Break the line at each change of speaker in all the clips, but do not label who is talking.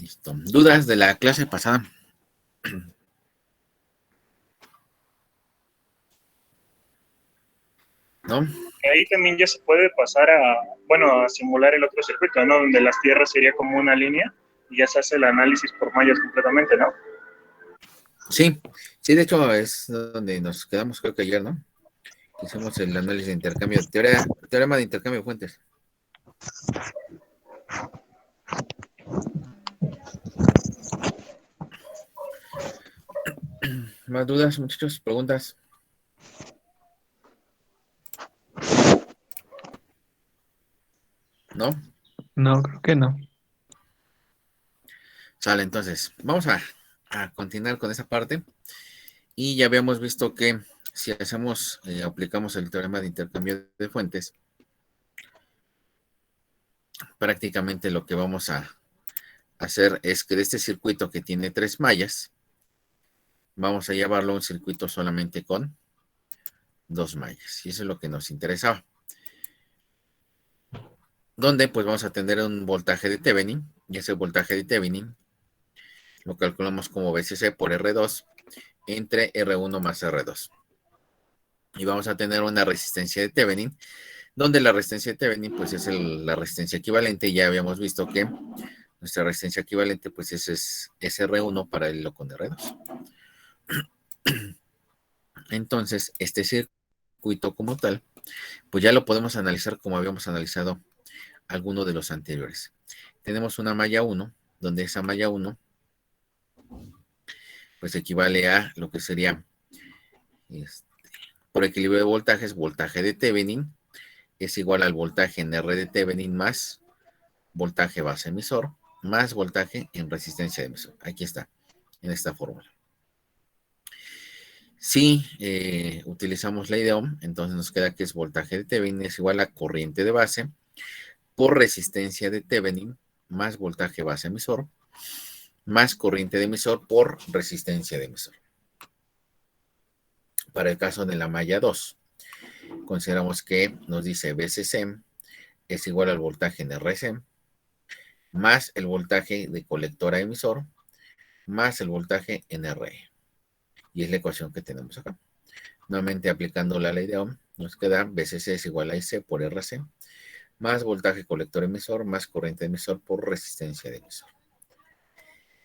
Listo. ¿Dudas de la clase pasada? ¿No?
Ahí también ya se puede pasar a, bueno, a simular el otro circuito, ¿no? Donde las tierras sería como una línea y ya se hace el análisis por mallas completamente, ¿no?
Sí, sí, de hecho es donde nos quedamos, creo que ayer, ¿no? Hicimos el análisis de intercambio, teorema de intercambio de fuentes. ¿Más dudas, muchachos? ¿Preguntas? ¿No?
No, creo que no.
Sale, entonces, vamos a continuar con esa parte. Y ya habíamos visto que si hacemos, aplicamos el teorema de intercambio de fuentes, prácticamente lo que vamos a hacer es que de este circuito que tiene 3 mallas, vamos a llevarlo a un circuito solamente con 2 mallas. Y eso es lo que nos interesaba. Donde pues vamos a tener un voltaje de Thevenin, y ese voltaje de Thevenin lo calculamos como VCC por R2 entre R1 más R2. Y vamos a tener una resistencia de Thevenin, donde la resistencia de Thevenin pues es la resistencia equivalente. Ya habíamos visto que nuestra resistencia equivalente pues es R1 paralelo con R2. Entonces, este circuito como tal, pues ya lo podemos analizar como habíamos analizado alguno de los anteriores. Tenemos una malla 1, donde esa malla 1 pues equivale a lo que sería, por equilibrio de voltajes, voltaje de Thevenin es igual al voltaje en R de Thevenin más voltaje base emisor más voltaje en resistencia de emisor. Aquí está, en esta fórmula. Si utilizamos la idea ohm, entonces nos queda que es voltaje de Thevenin es igual a corriente de base por resistencia de Thevenin más voltaje base emisor más corriente de emisor por resistencia de emisor. Para el caso de la malla 2, consideramos que nos dice VCC es igual al voltaje en RC más el voltaje de colector a emisor más el voltaje en RE. Y es la ecuación que tenemos acá. Nuevamente aplicando la ley de Ohm, nos queda VCC es igual a IC por RC más voltaje colector emisor más corriente emisor por resistencia de emisor.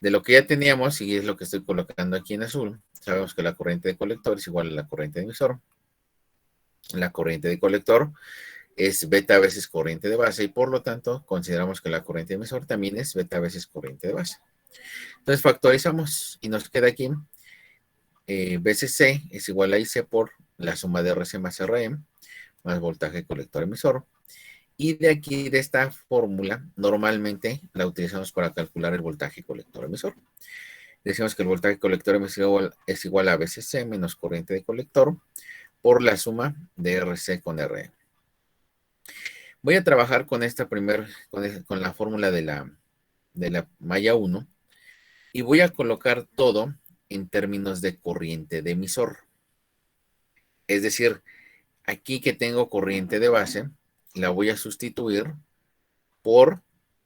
De lo que ya teníamos, y es lo que estoy colocando aquí en azul, sabemos que la corriente de colector es igual a la corriente de emisor. La corriente de colector es beta veces corriente de base y por lo tanto consideramos que la corriente de emisor también es beta veces corriente de base. Entonces factorizamos y nos queda aquí VCC es igual a IC por la suma de RC más RM más voltaje colector emisor. Y de aquí, de esta fórmula, normalmente la utilizamos para calcular el voltaje colector emisor. Decimos que el voltaje colector emisor es igual a VCC menos corriente de colector por la suma de RC con RE. Voy a trabajar con esta con la fórmula de la malla 1 y voy a colocar todo en términos de corriente de emisor. Es decir, aquí que tengo corriente de base, la voy a sustituir por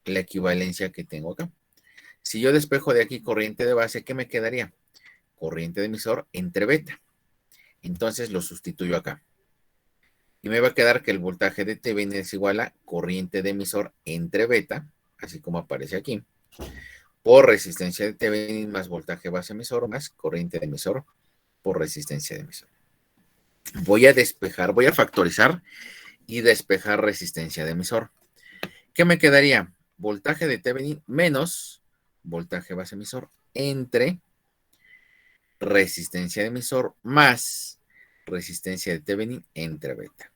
la equivalencia que tengo acá. Si yo despejo de aquí corriente de base, ¿qué me quedaría? Corriente de emisor entre beta. Entonces lo sustituyo acá. Y me va a quedar que el voltaje de Thevenin es igual a corriente de emisor entre beta, así como aparece aquí, por resistencia de Thevenin más voltaje base emisor más corriente de emisor por resistencia de emisor. Voy a despejar, voy a factorizar y despejar resistencia de emisor. ¿Qué me quedaría? Voltaje de Thevenin menos voltaje base emisor entre resistencia de emisor más resistencia de Thevenin entre beta.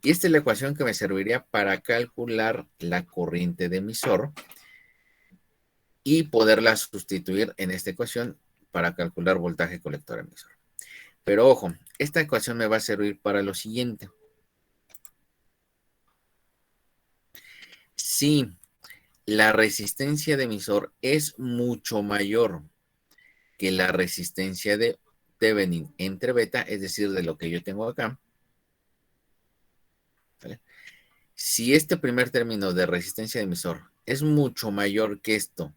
Y esta es la ecuación que me serviría para calcular la corriente de emisor y poderla sustituir en esta ecuación para calcular voltaje colector emisor. Pero ojo, esta ecuación me va a servir para lo siguiente. Si la resistencia de emisor es mucho mayor que la resistencia de Thevenin entre beta, es decir, de lo que yo tengo acá, ¿vale? Si este primer término de resistencia de emisor es mucho mayor que esto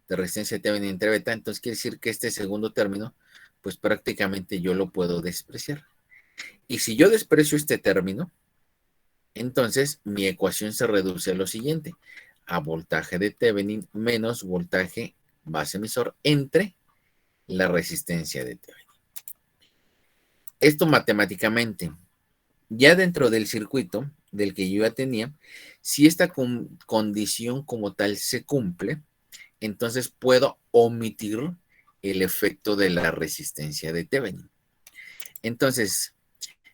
de resistencia de Thevenin entre beta, entonces quiere decir que este segundo término, pues prácticamente yo lo puedo despreciar. Y si yo desprecio este término, entonces mi ecuación se reduce a lo siguiente, a voltaje de Thevenin menos voltaje base emisor entre la resistencia de Thevenin. Esto matemáticamente, ya dentro del circuito del que yo ya tenía, si esta condición como tal se cumple, entonces puedo omitir el efecto de la resistencia de Thevenin. Entonces,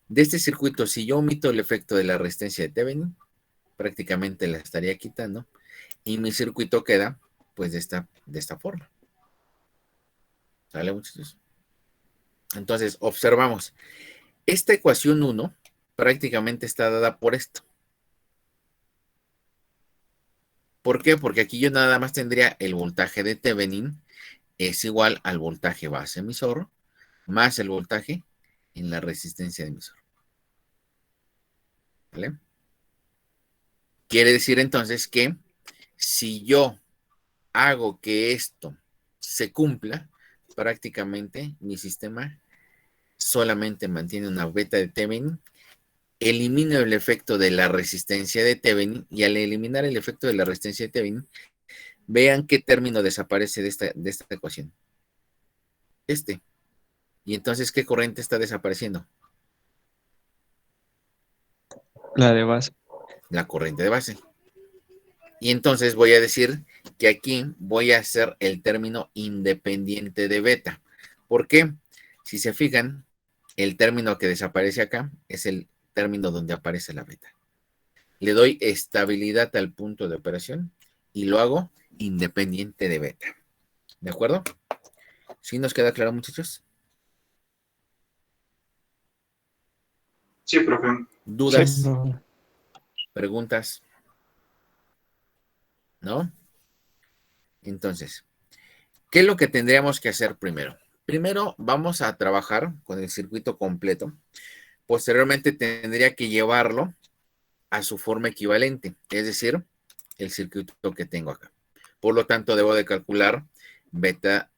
de este circuito, si yo omito el efecto de la resistencia de Thevenin, prácticamente la estaría quitando y mi circuito queda pues de esta forma. ¿Sale, muchachos? Entonces, observamos. Esta ecuación 1 prácticamente está dada por esto. ¿Por qué? Porque aquí yo nada más tendría el voltaje de Thevenin es igual al voltaje base emisor más el voltaje en la resistencia de emisor. ¿Vale? Quiere decir entonces que si yo hago que esto se cumpla, prácticamente mi sistema solamente mantiene una beta de Thevenin, elimino el efecto de la resistencia de Thevenin y al eliminar el efecto de la resistencia de Thevenin, vean qué término desaparece de esta ecuación. Y entonces, ¿qué corriente está desapareciendo?
La de base.
La corriente de base. Y entonces voy a decir que aquí voy a hacer el término independiente de beta. ¿Por qué? Si se fijan, el término que desaparece acá es el término donde aparece la beta. Le doy estabilidad al punto de operación y lo hago independiente de beta. ¿De acuerdo? ¿Sí nos queda claro, muchachos?
Sí, profe.
¿Dudas?
Sí, profe.
¿Preguntas? ¿No? Entonces, ¿qué es lo que tendríamos que hacer primero? Primero vamos a trabajar con el circuito completo. Posteriormente tendría que llevarlo a su forma equivalente, es decir, el circuito que tengo acá. Por lo tanto, debo de calcular beta,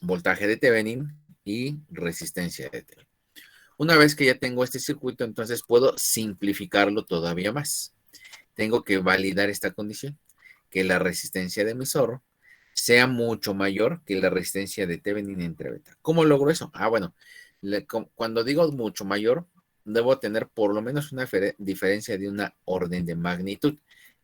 voltaje de Thevenin y resistencia de Thevenin. Una vez que ya tengo este circuito, entonces puedo simplificarlo todavía más. Tengo que validar esta condición, que la resistencia de emisor sea mucho mayor que la resistencia de Thevenin entre beta. ¿Cómo logro eso? Bueno, cuando digo mucho mayor, debo tener por lo menos una diferencia de una orden de magnitud,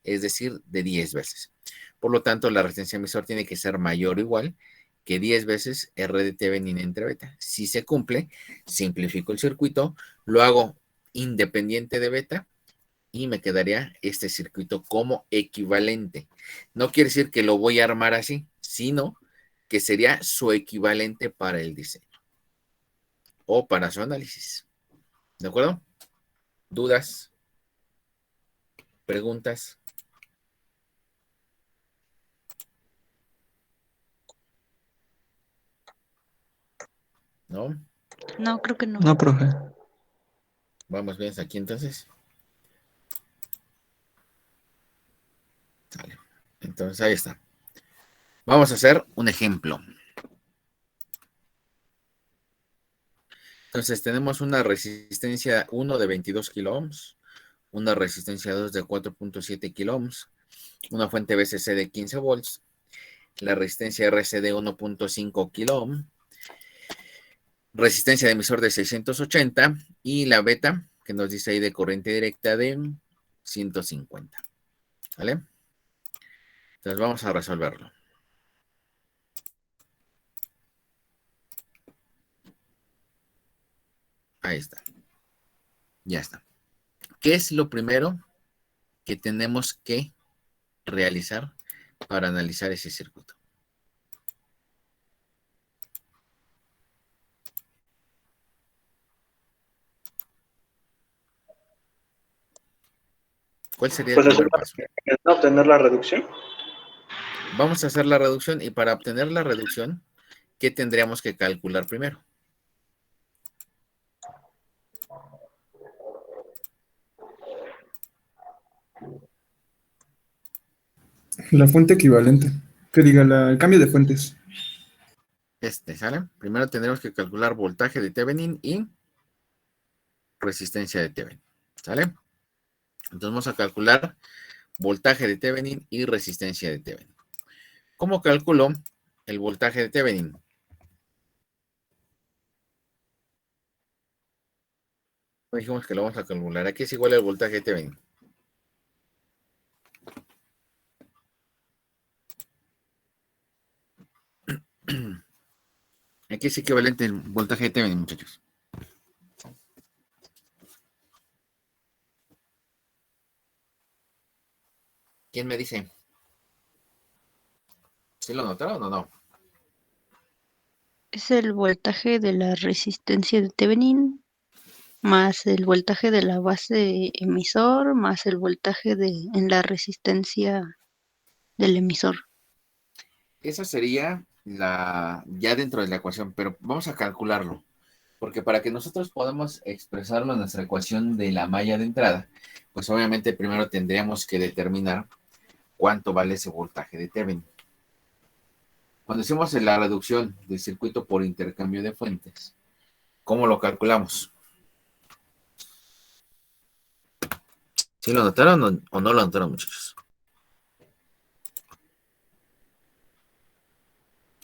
es decir, de 10 veces. Por lo tanto, la resistencia de emisor tiene que ser mayor o igual que 10 veces R de Thevenin entre beta. Si se cumple, simplifico el circuito, lo hago independiente de beta y me quedaría este circuito como equivalente. No quiere decir que lo voy a armar así, sino que sería su equivalente para el diseño o para su análisis. ¿De acuerdo? ¿Dudas? ¿Preguntas? ¿No?
No, creo que no.
No, profe.
Vamos bien aquí entonces. Vale. Entonces ahí está. Vamos a hacer un ejemplo. Entonces tenemos una resistencia 1 de 22 kilo ohms, una resistencia 2 de 4.7 kilo ohms, una fuente BCC de 15 volts, la resistencia RC de 1.5 kilo ohm, resistencia de emisor de 680 y la beta que nos dice ahí de corriente directa de 150. ¿Vale? Entonces vamos a resolverlo. Ahí está. Ya está. ¿Qué es lo primero que tenemos que realizar para analizar ese circuito? ¿Cuál sería el
Pues
primer paso?
obtener la reducción.
Vamos a hacer la reducción y para obtener la reducción, ¿qué tendríamos que calcular primero?
La fuente equivalente,
Que diga el cambio de fuentes.
¿Sale? Primero tendremos que calcular voltaje de Thevenin y resistencia de Thevenin. ¿Sale? Entonces vamos a calcular voltaje de Thevenin y resistencia de Thevenin. ¿Cómo calculo el voltaje de Thevenin? Dijimos que lo vamos a calcular. Aquí es igual al voltaje de Thevenin. Aquí es equivalente el voltaje de Thevenin, muchachos. ¿Quién me dice? ¿Sí lo notaron o no?
Es el voltaje de la resistencia de Thevenin más el voltaje de la base emisor más el voltaje en la resistencia del emisor.
Esa sería ya dentro de la ecuación, pero vamos a calcularlo. Porque para que nosotros podamos expresarlo en nuestra ecuación de la malla de entrada, pues obviamente primero tendríamos que determinar cuánto vale ese voltaje de Thevenin. Cuando hicimos la reducción del circuito por intercambio de fuentes, ¿cómo lo calculamos? ¿Sí lo notaron o no lo notaron, muchachos?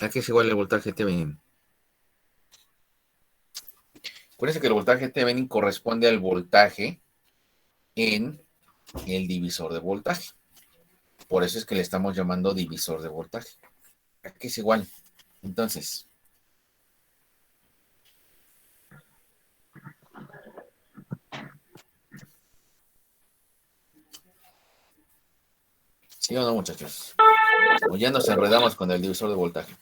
Aquí es igual el voltaje Thevenin. Acuérdense que el voltaje Thevenin corresponde al voltaje en el divisor de voltaje. Por eso es que le estamos llamando divisor de voltaje. Aquí es igual. Entonces, ¿sí o no, muchachos? O ya nos enredamos con el divisor de voltaje.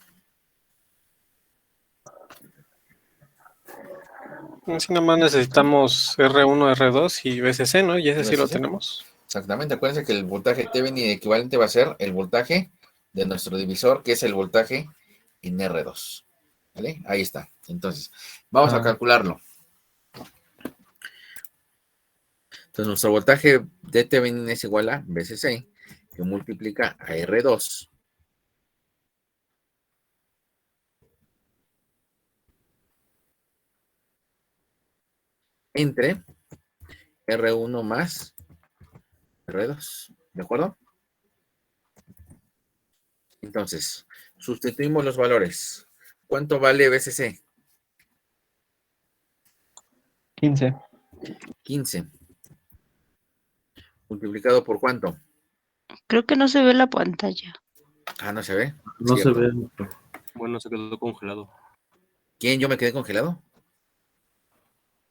Así nomás necesitamos R1, R2 y VCC, ¿no? Y ese sí lo
VCC.
tenemos.
Exactamente. Acuérdense que el voltaje Thevenin equivalente va a ser el voltaje de nuestro divisor, que es el voltaje en R2. ¿Vale? Ahí está. Entonces, vamos a calcularlo. Entonces, nuestro voltaje de Thevenin es igual a VCC, que multiplica a R2 entre R1 más R2. ¿De acuerdo? Entonces, sustituimos los valores. ¿Cuánto vale VCC?
15.
15. ¿Multiplicado por cuánto?
Creo que no se ve la pantalla.
Ah, no se ve.
No
Cierto.
se ve.
Bueno, se quedó congelado.
¿Quién? ¿Yo me quedé congelado?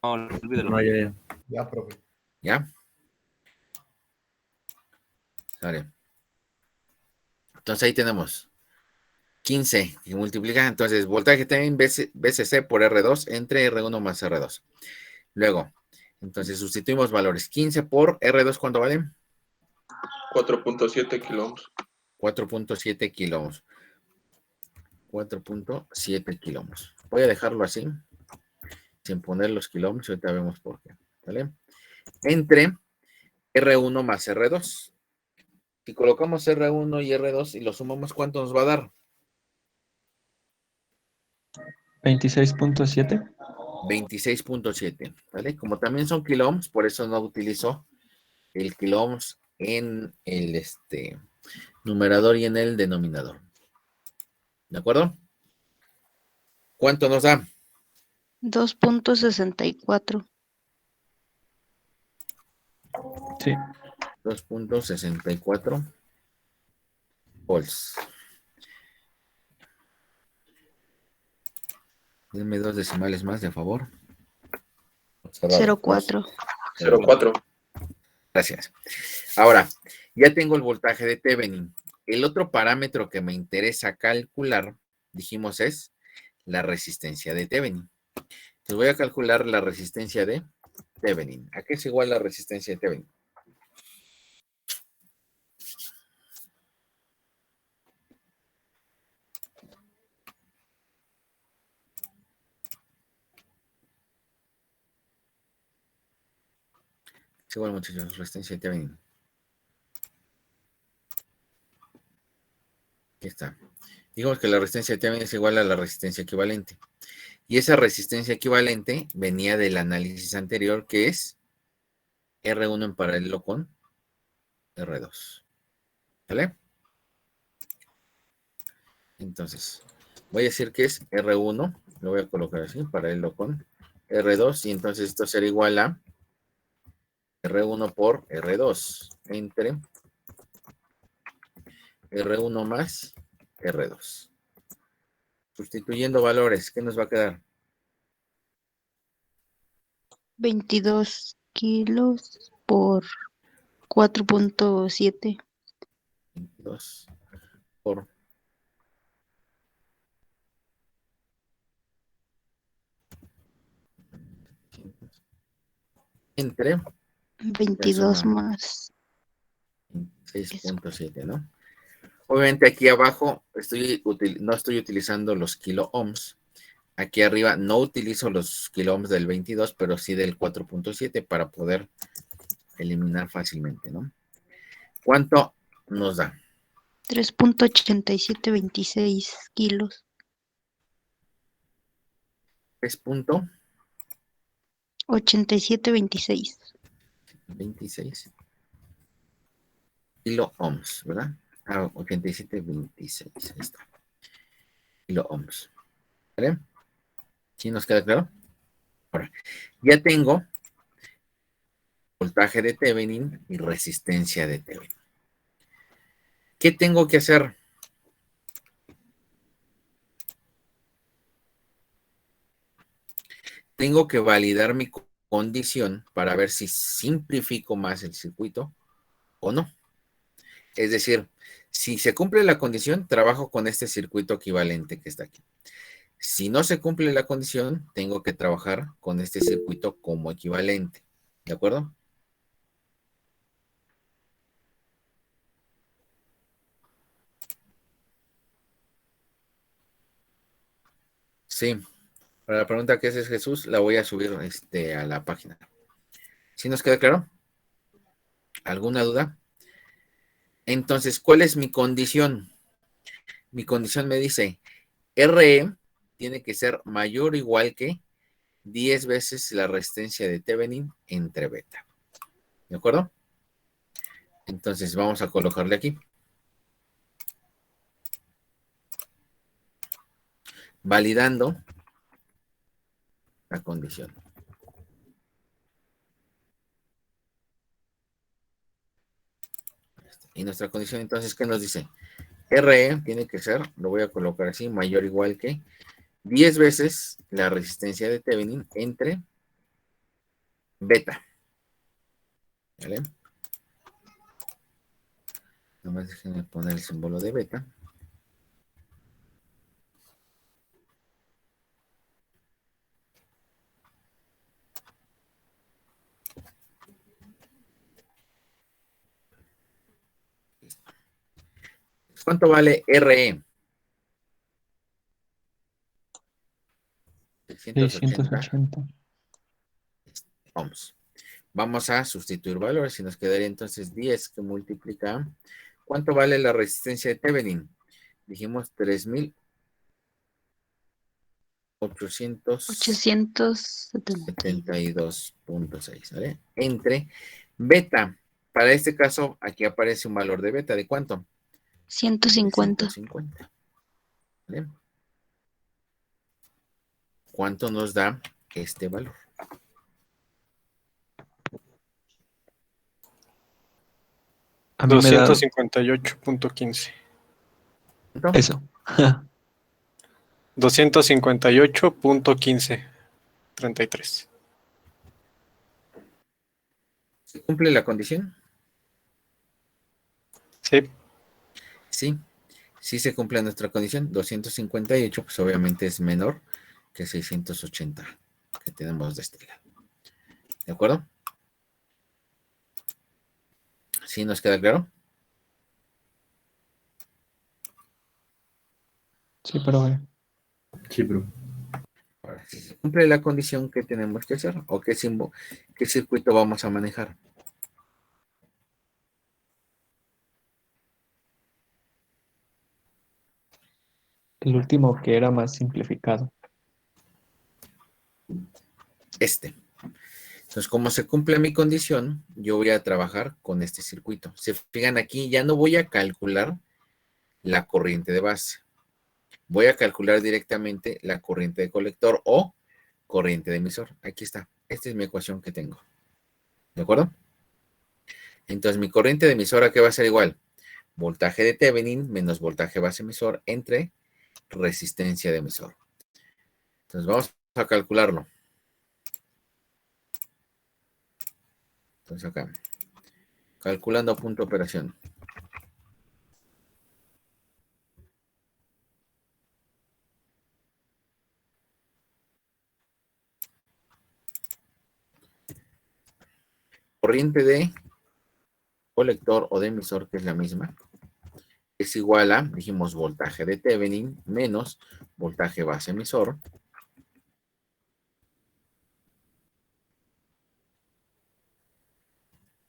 No, olvídalo.
No, ya.
Ya, profe.
¿Ya? Vale. Entonces ahí tenemos 15 que multiplica. Entonces, voltaje también VCC por R2 entre R1 más R2. Luego, entonces sustituimos valores. 15 por R2, ¿cuánto vale?
4.7 kilómetros.
4.7 kilómetros. 4.7 kilómetros. Voy a dejarlo así, sin poner los kilómetros. Ahorita vemos por qué. ¿Vale? Entre R1 más R2. Si colocamos R1 y R2 y lo sumamos, ¿cuánto nos va a dar?
26.7.
26.7. ¿Vale? Como también son kilómetros, por eso no utilizo el kilómetros en el numerador y en el denominador. ¿De acuerdo? ¿Cuánto nos da?
2.64.
Sí.
2.64 volts. Denme dos decimales más, de favor.
0.4.
0.4.
Gracias. Ahora, ya tengo el voltaje de Thevenin. El otro parámetro que me interesa calcular, dijimos, es la resistencia de Thevenin. Entonces voy a calcular la resistencia de Thevenin. ¿A qué es igual la resistencia de Thevenin? Es igual, muchachos, resistencia de Thevenin. Aquí está. Digamos que la resistencia de Thevenin es igual a la resistencia equivalente. Y esa resistencia equivalente venía del análisis anterior, que es R1 en paralelo con R2. ¿Vale? Entonces, voy a decir que es R1, lo voy a colocar así, en paralelo con R2, y entonces esto será igual a R1 por R2 entre R1 más R2. Sustituyendo valores, ¿qué nos va a quedar?
22 kilos por 4.7.
22 por entre
22 más.
6.7, ¿no? Obviamente aquí abajo no estoy utilizando los kilo ohms. Aquí arriba no utilizo los kilo ohms del 22, pero sí del 4.7 para poder eliminar fácilmente, ¿no? ¿Cuánto nos da?
3.8726 kilos. 8726.
3.26 kilo ohms, ¿verdad? 87.26, ahí está. Kilo ohms. ¿Vale? ¿Sí nos queda claro? Ahora, ya tengo voltaje de Thevenin y resistencia de Thevenin. ¿Qué tengo que hacer? Tengo que validar mi condición para ver si simplifico más el circuito o no. Es decir, si se cumple la condición, trabajo con este circuito equivalente que está aquí. Si no se cumple la condición, tengo que trabajar con este circuito como equivalente. ¿De acuerdo? Sí. Para la pregunta que es Jesús, la voy a subir a la página. ¿Sí nos queda claro? ¿Alguna duda? Entonces, ¿cuál es mi condición? Mi condición me dice, RE tiene que ser mayor o igual que 10 veces la resistencia de Thevenin entre beta. ¿De acuerdo? Entonces, vamos a colocarle aquí. Validando la condición. Y nuestra condición, entonces, ¿qué nos dice? RE tiene que ser, lo voy a colocar así, mayor o igual que 10 veces la resistencia de Thevenin entre beta. ¿Vale? Nomás déjenme poner el símbolo de beta. ¿Cuánto vale RE? 680
680.
ohms. Vamos a sustituir valores y nos quedaría entonces 10 que multiplica. ¿Cuánto vale la resistencia de Thevenin? Dijimos
872.
3.872.6, ¿vale? Entre beta. Para este caso, aquí aparece un valor de beta. ¿De cuánto? De
150.
150. ¿Vale? ¿Cuánto nos da este valor?
A mí me da
258.15.
¿Cuánto?
eso.
258.15. 33.
¿Se cumple la condición?
Sí.
Sí. Sí se cumple nuestra condición. 258, pues obviamente es menor que 680 que tenemos de este lado. ¿De acuerdo? ¿Sí nos queda claro?
Sí, pero
Sí, pero
Ahora, si se cumple la condición, ¿qué tenemos que hacer? ¿O qué circuito vamos a manejar?
El último que era más simplificado.
Este. Entonces, como se cumple mi condición, yo voy a trabajar con este circuito. Se fijan aquí, ya no voy a calcular la corriente de base. Voy a calcular directamente la corriente de colector o corriente de emisor. Aquí está. Esta es mi ecuación que tengo. ¿De acuerdo? Entonces, mi corriente de emisora, ¿qué va a ser igual? Voltaje de Thevenin menos voltaje base emisor entre resistencia de emisor. Entonces, vamos a calcularlo. Entonces, acá. Calculando punto de operación. Corriente de colector o de emisor, que es la misma, es igual a, dijimos, voltaje de Thevenin menos voltaje base emisor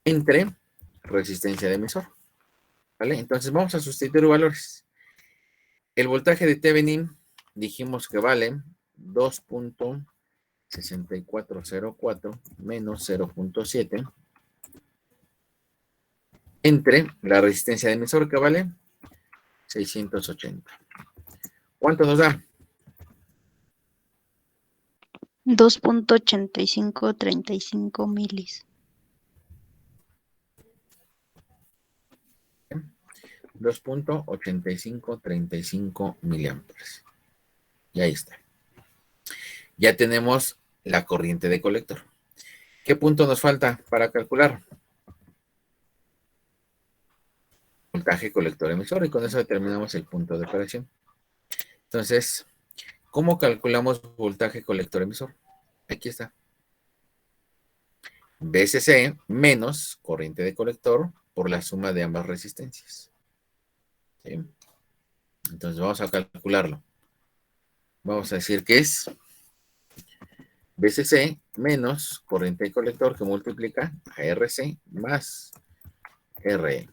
entre resistencia de emisor. ¿Vale? Entonces vamos a sustituir valores. El voltaje de Thevenin dijimos que vale 2.6404 menos 0.7 entre la resistencia de emisor, que vale 680. ¿Cuánto nos da?
2.8535 milis.
2.8535 miliamperes. Y ahí está. Ya tenemos la corriente de colector. ¿Qué punto nos falta para calcular? Voltaje colector emisor, y con eso determinamos el punto de operación. Entonces, ¿cómo calculamos voltaje colector emisor? Aquí está. VSC menos corriente de colector por la suma de ambas resistencias. ¿Sí? Entonces vamos a calcularlo. Vamos a decir que es VCC menos corriente de colector, que multiplica a RC más RE.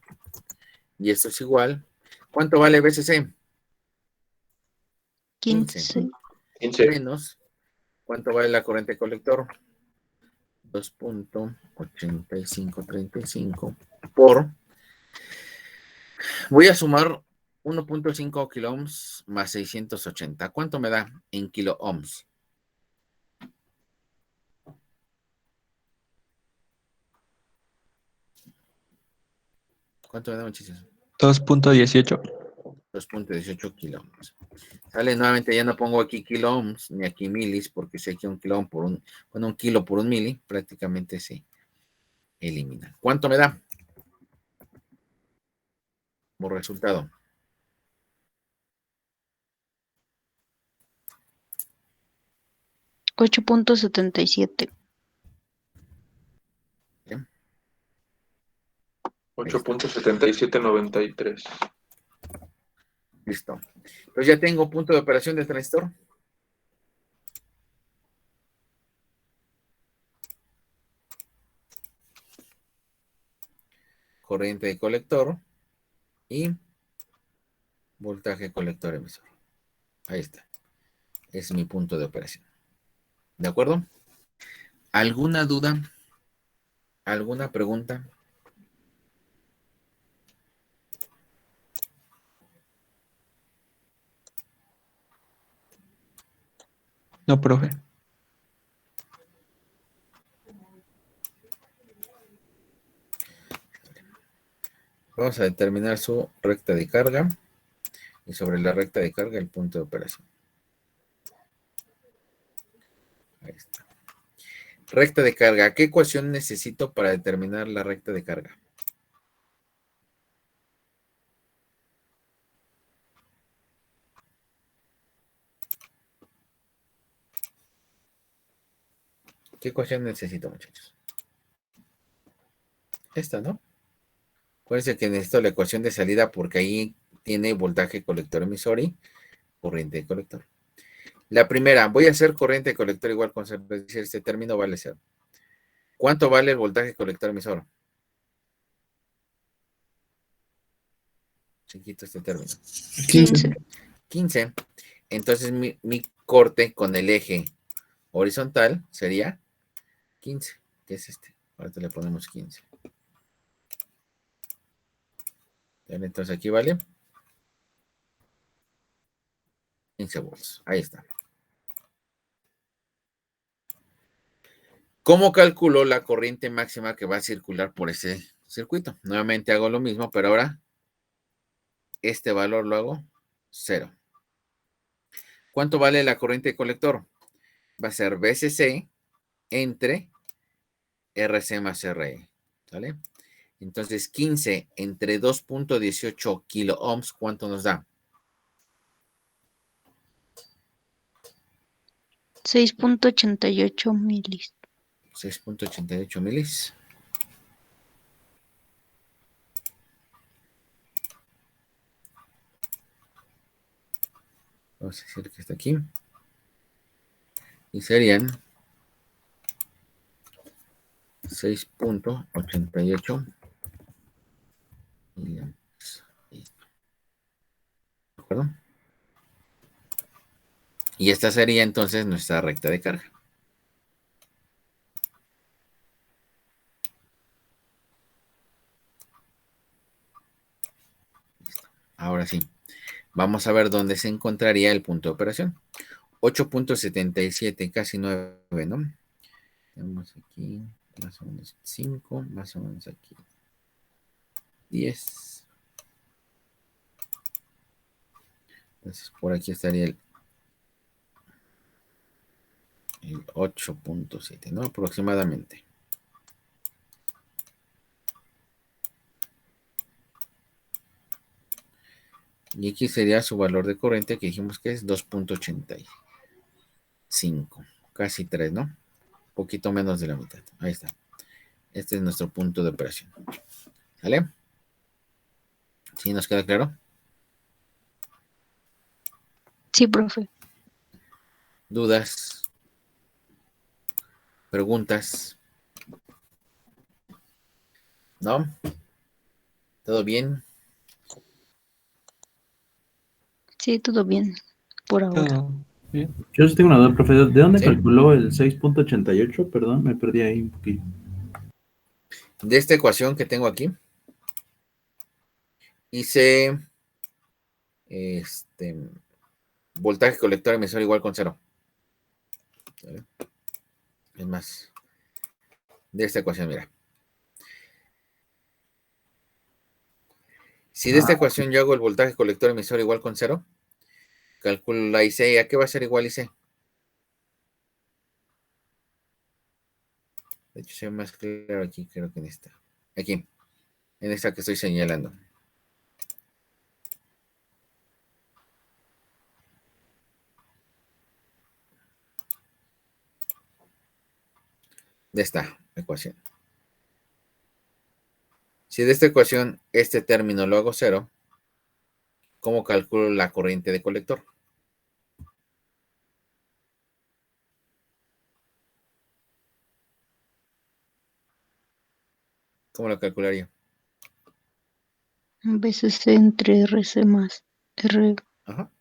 Y esto es igual. ¿Cuánto vale VCC?
15.
15.
Menos, ¿cuánto vale la corriente de colector? 2.8535 por, voy a sumar 1.5 kilo ohms más 680. ¿Cuánto me da en kilo ohms? ¿Cuánto me da, muchachos?
2.18.
2.18 kilo ohms. Sale, nuevamente ya no pongo aquí kilo ohms ni aquí milis, porque sé que un kilo ohm por un kilo por un mili prácticamente se elimina. ¿Cuánto me da como resultado?
$8.77.
8.7793.
Listo. Entonces ya tengo punto de operación del transistor. Corriente de colector y voltaje colector emisor. Ahí está. Es mi punto de operación. ¿De acuerdo? ¿Alguna duda? ¿Alguna pregunta?
No, profe.
Vamos a determinar su recta de carga y sobre la recta de carga el punto de operación. Ahí está. Recta de carga. ¿Qué ecuación necesito para determinar la recta de carga? ¿Qué ecuación necesito, muchachos? Esta, ¿no? Acuérdense que necesito la ecuación de salida porque ahí tiene voltaje colector emisor y corriente de colector. La primera, voy a hacer corriente de colector igual con cero, es decir, este término vale 0. ¿Cuánto vale el voltaje colector emisor? Chiquito este término.
15.
15. Entonces mi corte con el eje horizontal sería 15, que es este. Ahorita le ponemos 15. Bien, entonces aquí vale 15 volts. Ahí está. ¿Cómo calculo la corriente máxima que va a circular por ese circuito? Nuevamente hago lo mismo, pero ahora este valor lo hago 0. ¿Cuánto vale la corriente de colector? Va a ser VCC entre RC más RE. ¿Sale? Entonces 15 entre 2.18 kilo ohms, ¿cuánto nos da?
6.88 milis.
6.88 milis. Vamos a decir que está aquí. Y serían 6.88 miliamperes. ¿De acuerdo? Y esta sería entonces nuestra recta de carga. Listo. Ahora sí, vamos a ver dónde se encontraría el punto de operación. 8.77, casi 9, ¿no? Tenemos aquí más o menos 5, más o menos aquí 10. Entonces por aquí estaría el 8.7, ¿no? Aproximadamente. Y aquí sería su valor de corriente que dijimos que es 2.85, casi 3, ¿no? Un poquito menos de la mitad. Ahí está. Este es nuestro punto de operación. ¿Sale? ¿Sí nos queda claro?
Sí, profe.
¿Dudas? ¿Preguntas? ¿No? ¿Todo bien?
Sí, todo bien por ahora.
Todo bien.
Yo sí tengo una duda, profe. ¿De dónde
¿Sí?
calculó el 6.88? Perdón, me perdí ahí un poquito.
De esta ecuación que tengo aquí, hice voltaje colector emisor igual con 0. ¿Vale? Es más, de esta ecuación, mira. Si de esta ecuación yo hago el voltaje colector emisor igual con 0, calculo la IC. ¿A qué va a ser igual IC? De hecho, se ve más claro aquí, creo que en esta. Aquí, en esta que estoy señalando. De esta ecuación. Si de esta ecuación este término lo hago 0, ¿cómo calculo la corriente de colector? ¿Cómo lo calcularía?
Veces entre RC más R.
Ajá.
Ajá.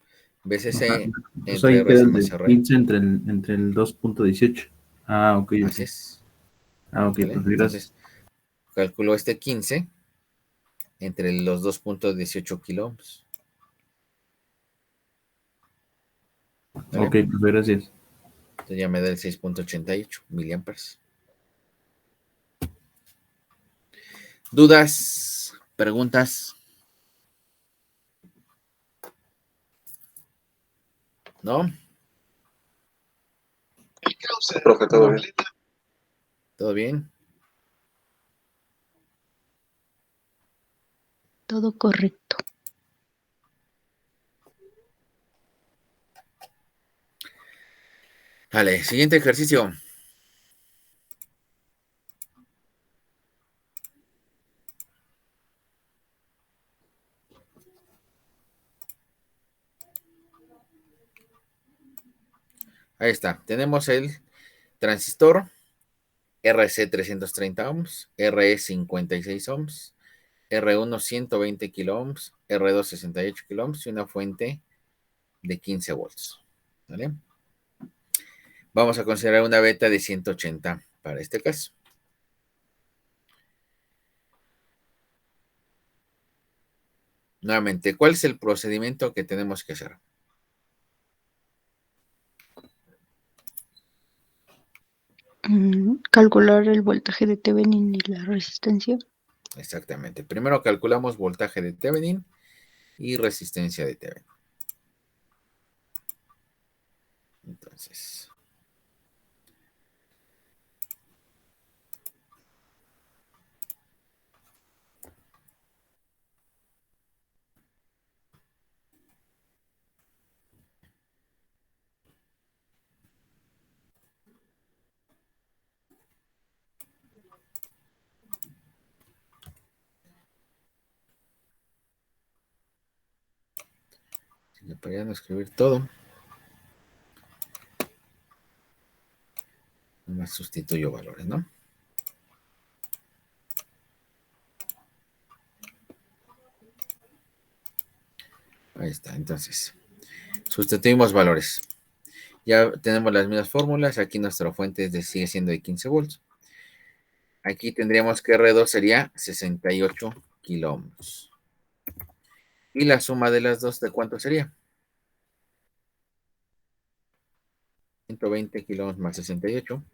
VCC
Pues
entre
ahí queda
RC
el
más
de
R.
15 entre el 2.18. Ah, ok, ok.
Así es.
Ah, ok,
¿Vale?
profe, gracias.
Entonces, calculo este 15 entre los 2.18 kilo ohms. ¿Vale?
Ok, profe, gracias.
Entonces ya me da el 6.88 miliamperes. ¿Dudas? ¿Preguntas? ¿No?
Profe, todo bien.
¿Todo bien?
Todo correcto.
Vale, siguiente ejercicio. Ahí está. Tenemos el transistor RC 330 ohms, RE 56 ohms, R1 120 kilo ohms, R2 68 kilo ohms y una fuente de 15 volts. ¿Vale? Vamos a considerar una beta de 180 para este caso. Nuevamente, ¿cuál es el procedimiento que tenemos que hacer?
Calcular el voltaje de Thevenin y la resistencia.
Exactamente. Primero calculamos voltaje de Thevenin y resistencia de Thevenin. Entonces, si le podrían escribir todo, nomás sustituyo valores, ¿no? Ahí está, entonces, sustituimos valores. Ya tenemos las mismas fórmulas. Aquí nuestra fuente sigue siendo de 15 volts. Aquí tendríamos que R2 sería 68 kilo ohms. Y la suma de las dos, ¿de cuánto sería? 120 kilo ohms más 68.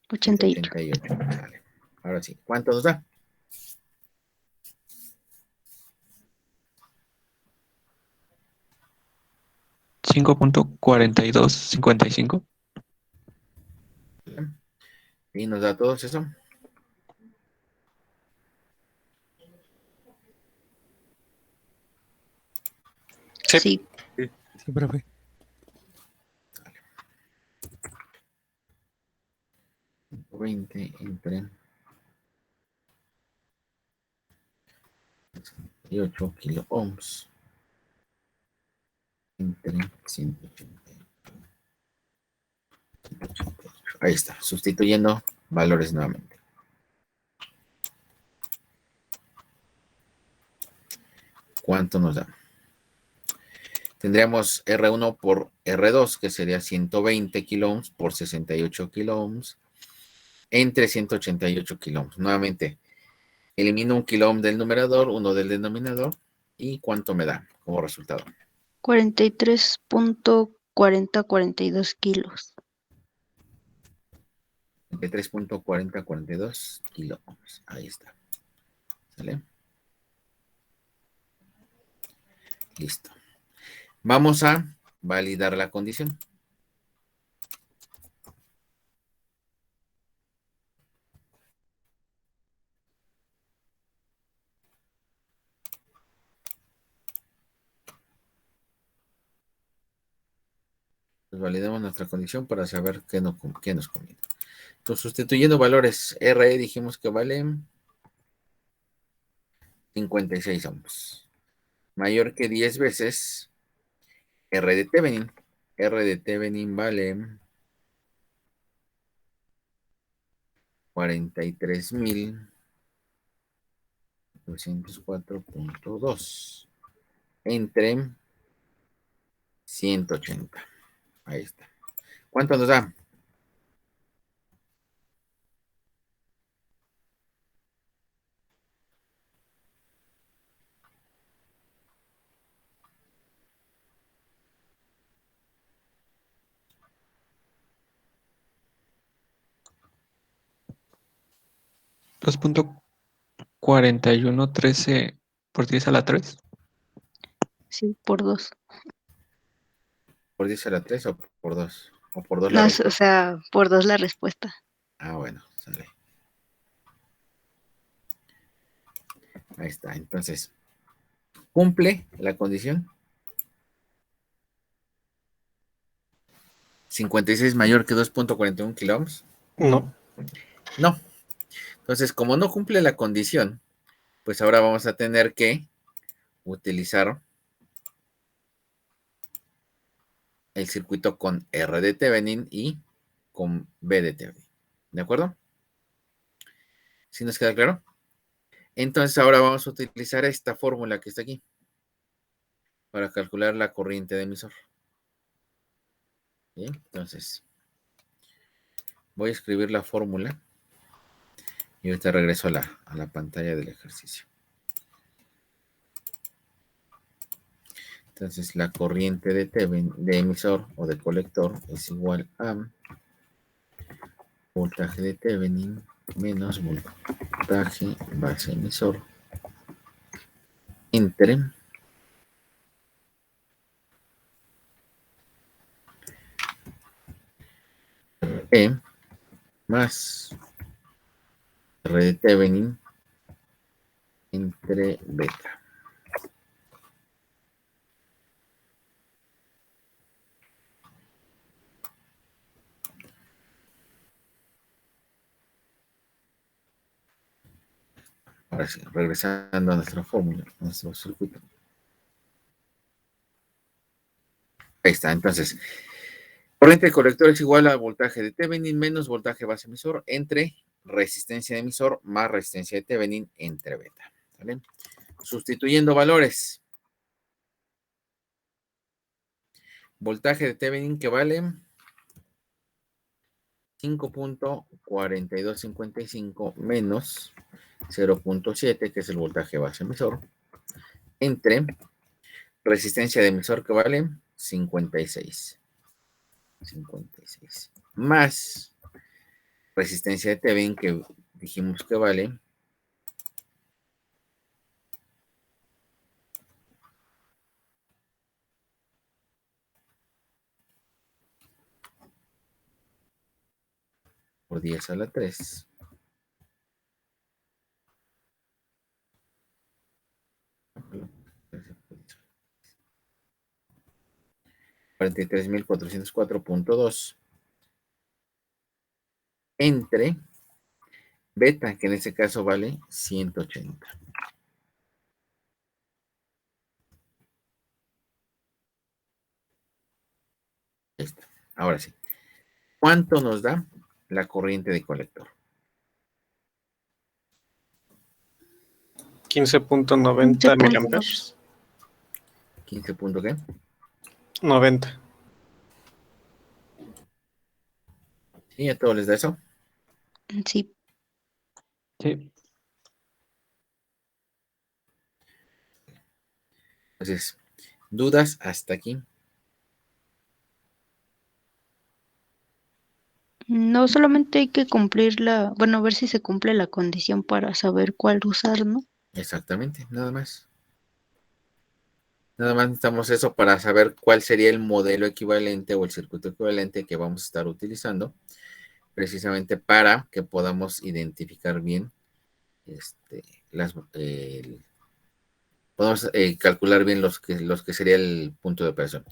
88.
88. Vale. Ahora sí, ¿cuánto nos da?
$5.4255.
Y nos da todo eso.
Sí.
Sí.
Sí, profe.
Entre 68 kilo ohms entre 188. Ahí está, sustituyendo valores nuevamente. ¿Cuánto nos da? Tendríamos R1 por R2, que sería 120 kilo ohms por 68 kilo ohms, entre 188 kilo ohms. Nuevamente, elimino un kilo ohm del numerador, uno del denominador, ¿y cuánto me da como resultado?
43.4042 kilos.
23.4042 kilo ohms. Ahí está. ¿Sale? Listo. Vamos a validar la condición. Pues validamos nuestra condición para saber qué nos conviene. Entonces, sustituyendo valores, RE dijimos que vale 56 ohms. Mayor que 10 veces R de Thevenin. R de Thevenin vale 43.204.2 entre 180. Ahí está. ¿Cuánto nos da?
$2.4113 por 10 a la 3.
Sí, por 2.
¿Por 10 a la 3 o por 2? ¿O por 2 la
No, o
respuesta?
sea, por 2 la respuesta.
Ah, bueno, sale. Ahí está. Entonces, ¿cumple la condición? 56 mayor que 2.41 kilo ohms.
No.
No. Entonces, como no cumple la condición, pues ahora vamos a tener que utilizar el circuito con R de Thevenin y con B de Thevenin. ¿De acuerdo? ¿Sí nos queda claro? Entonces ahora vamos a utilizar esta fórmula que está aquí. para calcular la corriente de emisor. Bien, entonces voy a escribir la fórmula y ahorita regreso a la pantalla del ejercicio. Entonces la corriente de emisor o de colector es igual a voltaje de Thevenin menos voltaje base emisor entre E más R de Thevenin entre beta. Ahora sí, regresando a nuestra fórmula, a nuestro circuito. Ahí está, entonces, corriente de colector es igual al voltaje de Thevenin menos voltaje base emisor entre resistencia de emisor más resistencia de Thevenin entre beta. ¿Vale? Sustituyendo valores. Voltaje de Thevenin que vale 5.4255 menos 0.7, que es el voltaje base emisor, entre resistencia de emisor que vale 56, más resistencia de Thevenin que dijimos que vale 10 a la 3. $43,404.2 entre beta, que en este caso vale 180. Listo. Ahora sí. ¿Cuánto nos da la corriente de colector?
15.90 miliamperes.
15 punto ¿qué?
90.
¿Y a todos les da eso?
Sí.
Sí.
Entonces, ¿dudas hasta aquí?
No solamente hay que cumplir bueno, ver si se cumple la condición para saber cuál usar, ¿no?
Exactamente, nada más. Nada más necesitamos eso para saber cuál sería el modelo equivalente o el circuito equivalente que vamos a estar utilizando, precisamente para que podamos identificar bien, podemos calcular bien los que sería el punto de operación.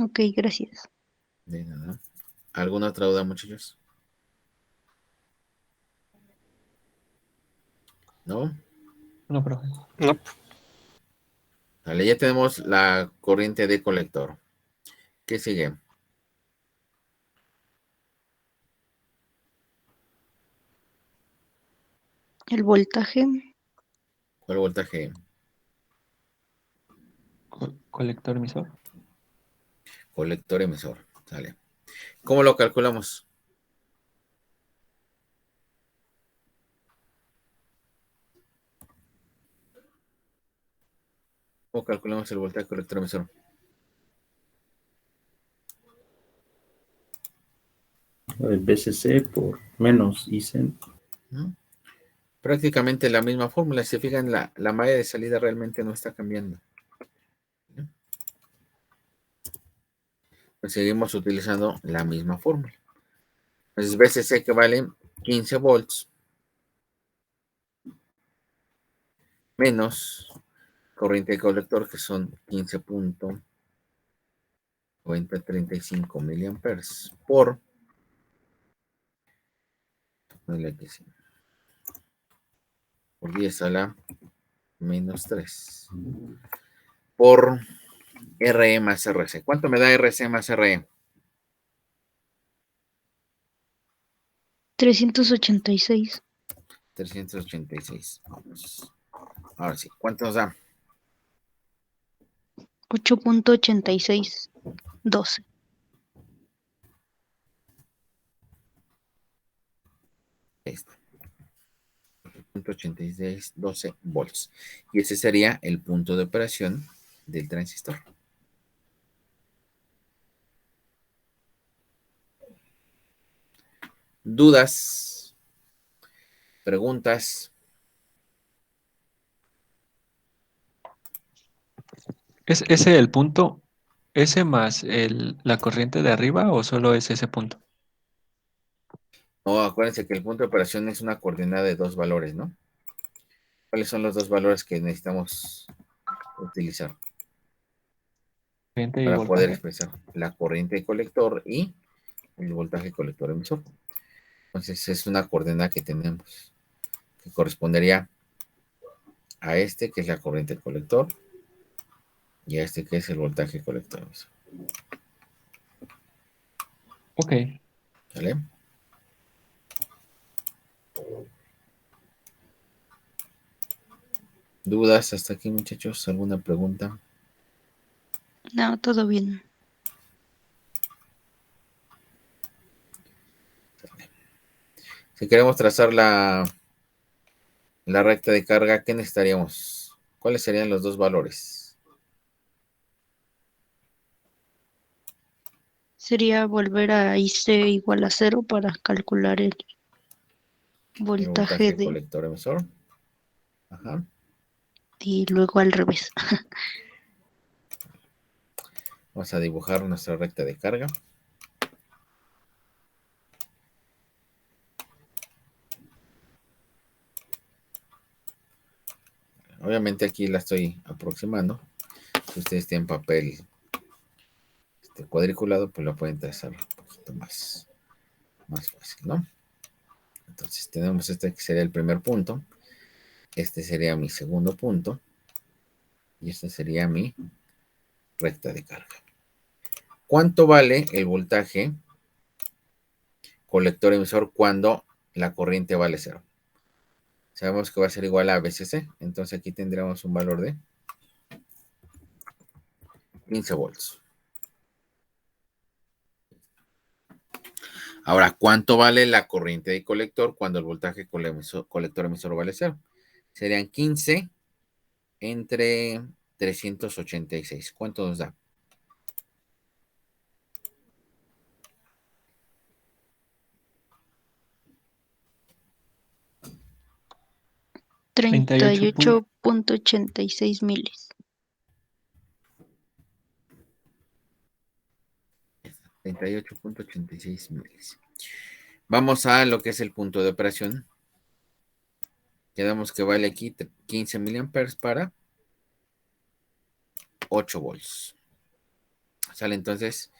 Ok, gracias.
De nada. ¿Alguna otra duda, muchachos? ¿No?
No, profe.
No.
Vale, ya tenemos la corriente de colector. ¿Qué sigue?
El voltaje,
¿Cuál voltaje?
Colector emisor.
Colector emisor. Sale. ¿Cómo lo calculamos? ¿Cómo calculamos el voltaje colector emisor?
El BCC por menos ICEN.
Prácticamente la misma fórmula. Si se fijan, la malla de salida realmente no está cambiando. Pues seguimos utilizando la misma fórmula. Entonces, BCC que vale 15 volts menos corriente de colector que son 15.9035 miliamperes por 10 a la menos 3 por RE más RC. ¿Cuánto me da RC más RE?
386.
386. Vamos. Ahora sí, ¿cuánto nos da?
8.8612.
Ahí está. 8612 volts. Y ese sería el punto de operación del transistor. ¿Dudas? ¿Preguntas?
¿Es ese el punto? ¿Ese más la corriente de arriba o solo es ese punto?
No, acuérdense que el punto de operación es una coordenada de dos valores, ¿no? ¿Cuáles son los dos valores que necesitamos utilizar
Corriente y
para poder
voltaje.
expresar la corriente de colector y el voltaje colector emisor? Entonces es una coordenada que tenemos que correspondería a este que es la corriente del colector y a este que es el voltaje colector emisor.
Ok.
¿Vale? ¿Dudas hasta aquí, muchachos? ¿Alguna pregunta?
No, todo bien.
Si queremos trazar la recta de carga, ¿qué necesitaríamos? ¿Cuáles serían los dos valores?
Sería volver a IC igual a 0 para calcular el
El
voltaje
voltaje
de
colector emisor. Ajá.
y luego al revés.
Vamos a dibujar nuestra recta de carga. Obviamente aquí la estoy aproximando. Si ustedes tienen papel cuadriculado, pues lo pueden trazar un poquito más fácil, ¿no? Entonces tenemos este que sería el primer punto. Este sería mi segundo punto. Y este sería mi recta de carga. ¿Cuánto vale el voltaje colector emisor cuando la corriente vale 0? Sabemos que va a ser igual a VCC. Entonces aquí tendríamos un valor de 15 volts. Ahora, ¿cuánto vale la corriente de colector cuando el voltaje colector emisor vale 0? Serían 15 entre 386. ¿Cuánto nos da?
38.86 miles.
38.86 miles. Vamos a lo que es el punto de operación. Quedamos que vale aquí 15 miliamperes para 8 volts. Sale entonces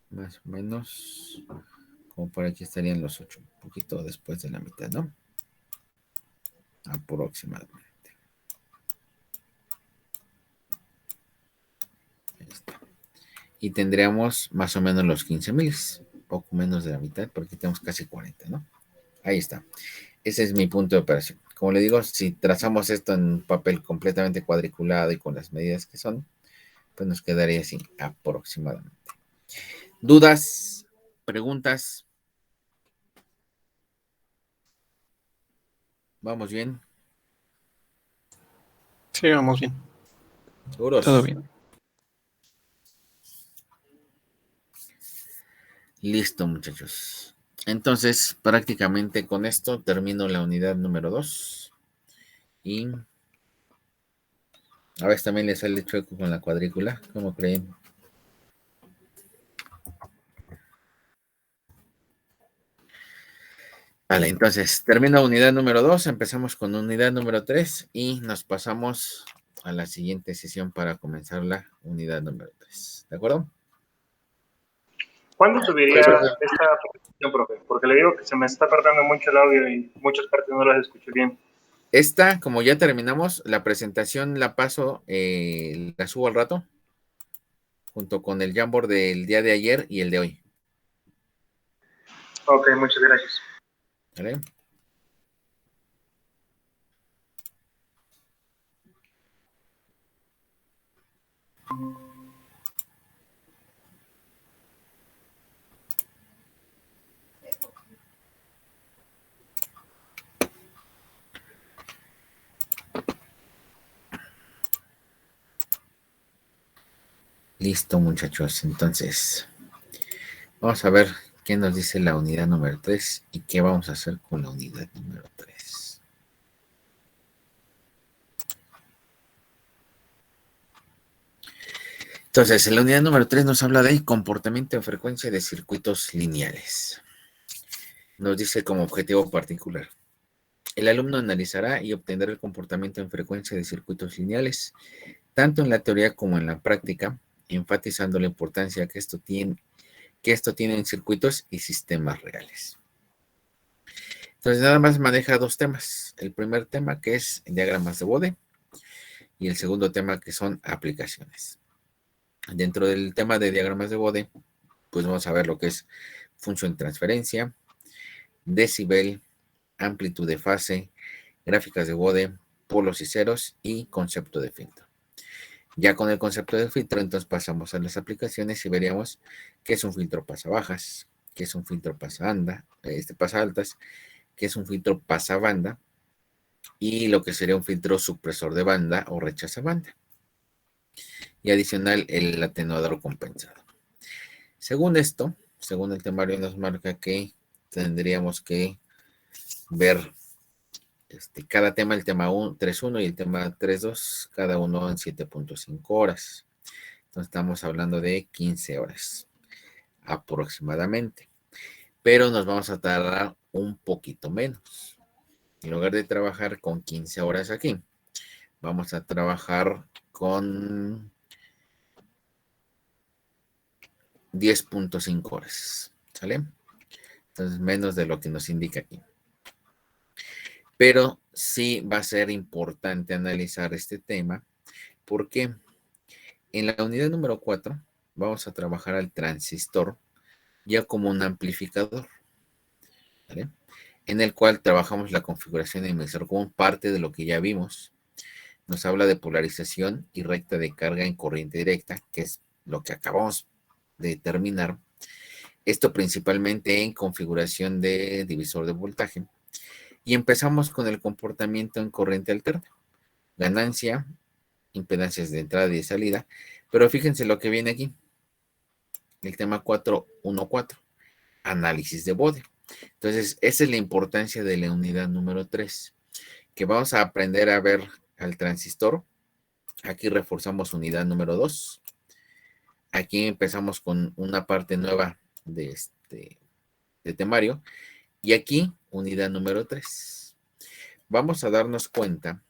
más o menos como por aquí estarían los 8, un poquito después de la mitad, ¿no? Aproximadamente. Ahí está. Y tendríamos más o menos los 15 miles, poco menos de la mitad, porque tenemos casi 40, ¿no? Ahí está. Ese es mi punto de operación. Como le digo, si trazamos esto en papel completamente cuadriculado y con las medidas que son, pues nos quedaría así aproximadamente. ¿Dudas? ¿Preguntas? ¿Vamos bien?
Sí, vamos bien.
¿Seguros?
Todo bien.
Listo, muchachos. Entonces, prácticamente con esto termino la unidad número 2. Y a veces también le sale chueco con la cuadrícula, ¿cómo creen? Vale, entonces termino unidad número 2, empezamos con unidad número 3 y nos pasamos a la siguiente sesión para comenzar la unidad número 3. ¿De acuerdo?
¿Cuándo subiría esta presentación, profe? Porque le digo que se me está cortando mucho el audio y muchas partes no las escucho bien.
Esta, como ya terminamos, la presentación la paso, la subo al rato, junto con el Jamboard del día de ayer y el de hoy.
Ok, muchas gracias.
¿Vale? Listo, muchachos. Entonces, vamos a ver qué nos dice la unidad número 3 y qué vamos a hacer con la unidad número 3. Entonces, en la unidad número 3 nos habla de comportamiento en frecuencia de circuitos lineales. Nos dice como objetivo particular. El alumno analizará y obtendrá el comportamiento en frecuencia de circuitos lineales, tanto en la teoría como en la práctica, enfatizando la importancia que esto tiene en circuitos y sistemas reales. Entonces, nada más maneja dos temas. El primer tema, que es diagramas de Bode, y el segundo tema, que son aplicaciones. Dentro del tema de diagramas de Bode, pues vamos a ver lo que es función de transferencia, decibel, amplitud de fase, gráficas de Bode, polos y ceros y concepto de filtro. Ya con el concepto de filtro, entonces pasamos a las aplicaciones y veríamos qué es un filtro pasabajas, qué es un filtro pasa altas, qué es un filtro pasabanda y lo que sería un filtro supresor de banda o rechaza banda. Y adicional, el atenuador compensado. Según esto, según el temario nos marca que tendríamos que ver cada tema, el tema 3.1 y el tema 3.2, cada uno en 7.5 horas. Entonces estamos hablando de 15 horas aproximadamente. Pero nos vamos a tardar un poquito menos. En lugar de trabajar con 15 horas aquí, vamos a trabajar con 10.5 horas. ¿Sale? Entonces menos de lo que nos indica aquí. Pero sí va a ser importante analizar este tema porque en la unidad número 4 vamos a trabajar al transistor ya como un amplificador, ¿vale? En el cual trabajamos la configuración de emisor como parte de lo que ya vimos. Nos habla de polarización y recta de carga en corriente directa, que es lo que acabamos de terminar. Esto principalmente en configuración de divisor de voltaje. Y empezamos con el comportamiento en corriente alterna. Ganancia, impedancias de entrada y de salida. Pero fíjense lo que viene aquí. El tema 4.1.4. Análisis de Bode. Entonces, esa es la importancia de la unidad número 3. Que vamos a aprender a ver al transistor. Aquí reforzamos unidad número 2. Aquí empezamos con una parte nueva de temario. Y aquí, unidad número 3. Vamos a darnos cuenta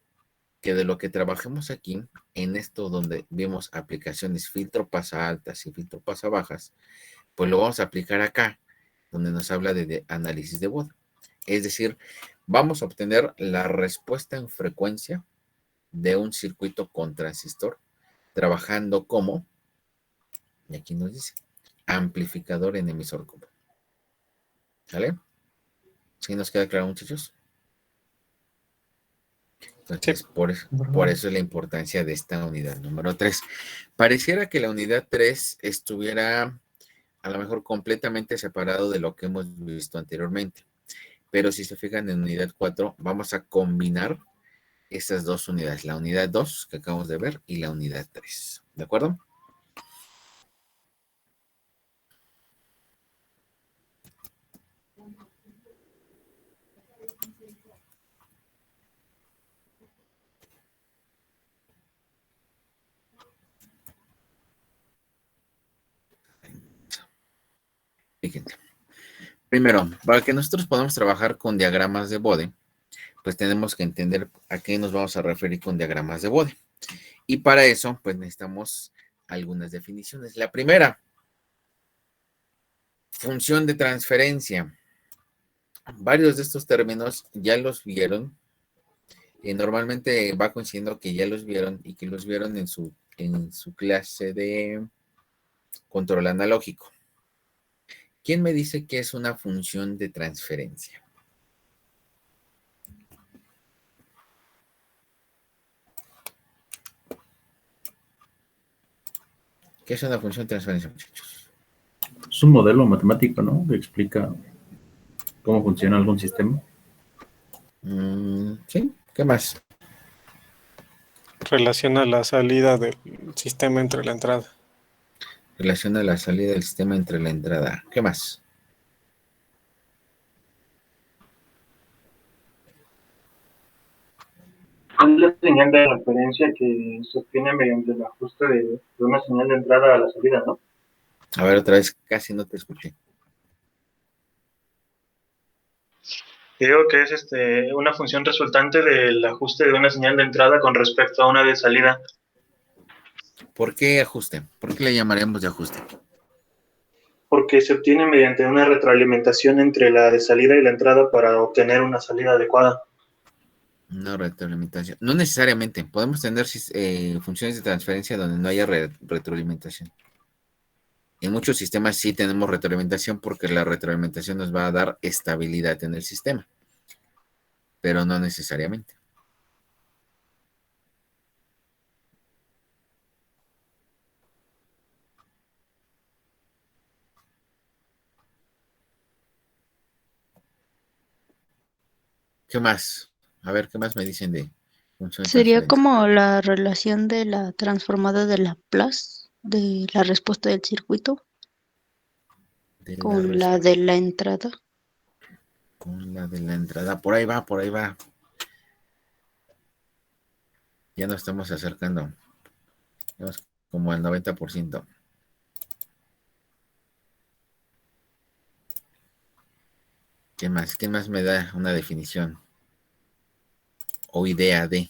que de lo que trabajemos aquí, en esto donde vimos aplicaciones filtro pasa altas y filtro pasa bajas, pues lo vamos a aplicar acá, donde nos habla de análisis de Bode. Es decir, vamos a obtener la respuesta en frecuencia de un circuito con transistor, trabajando como, y aquí nos dice, amplificador en emisor común. ¿Sale? ¿Sí nos queda claro, muchachos? Entonces, sí. por eso es la importancia de esta unidad número 3. Pareciera que la unidad 3 estuviera a lo mejor completamente separado de lo que hemos visto anteriormente. Pero si se fijan en unidad 4, vamos a combinar estas dos unidades, la unidad 2 que acabamos de ver y la unidad 3. ¿De acuerdo? Fíjense. Primero, para que nosotros podamos trabajar con diagramas de Bode, pues tenemos que entender a qué nos vamos a referir con diagramas de Bode. Y para eso, pues necesitamos algunas definiciones. La primera, función de transferencia. Varios de estos términos ya los vieron. Normalmente va coincidiendo que ya los vieron y que los vieron en su clase de control analógico. ¿Quién me dice que es una función de transferencia? ¿Qué es una función de transferencia, muchachos?
Es un modelo matemático, ¿no? Que explica cómo funciona algún sistema.
Sí, ¿qué más?
Relaciona la salida del sistema entre la entrada.
Relaciona la salida del sistema entre la entrada. ¿Qué más?
Es la señal de referencia que se obtiene mediante el ajuste de una señal de entrada a la salida, ¿no?
A ver, otra vez, casi no te escuché.
Digo que es una función resultante del ajuste de una señal de entrada con respecto a una de salida.
¿Por qué ajuste? ¿Por qué le llamaremos de ajuste?
Porque se obtiene mediante una retroalimentación entre la de salida y la entrada para obtener una salida adecuada.
Una retroalimentación. No necesariamente. Podemos tener funciones de transferencia donde no haya retroalimentación. En muchos sistemas sí tenemos retroalimentación porque la retroalimentación nos va a dar estabilidad en el sistema, pero no necesariamente. ¿Qué más? A ver, ¿qué más me dicen de función de
Sería
transferencia?
como la relación de la transformada de Laplace, de la respuesta del circuito,
De la
con la de la entrada.
con la de la entrada. Por ahí va, por ahí va. Ya nos estamos acercando. Vamos como al 90%. ¿Qué más? ¿Quién más me da una definición o idea de?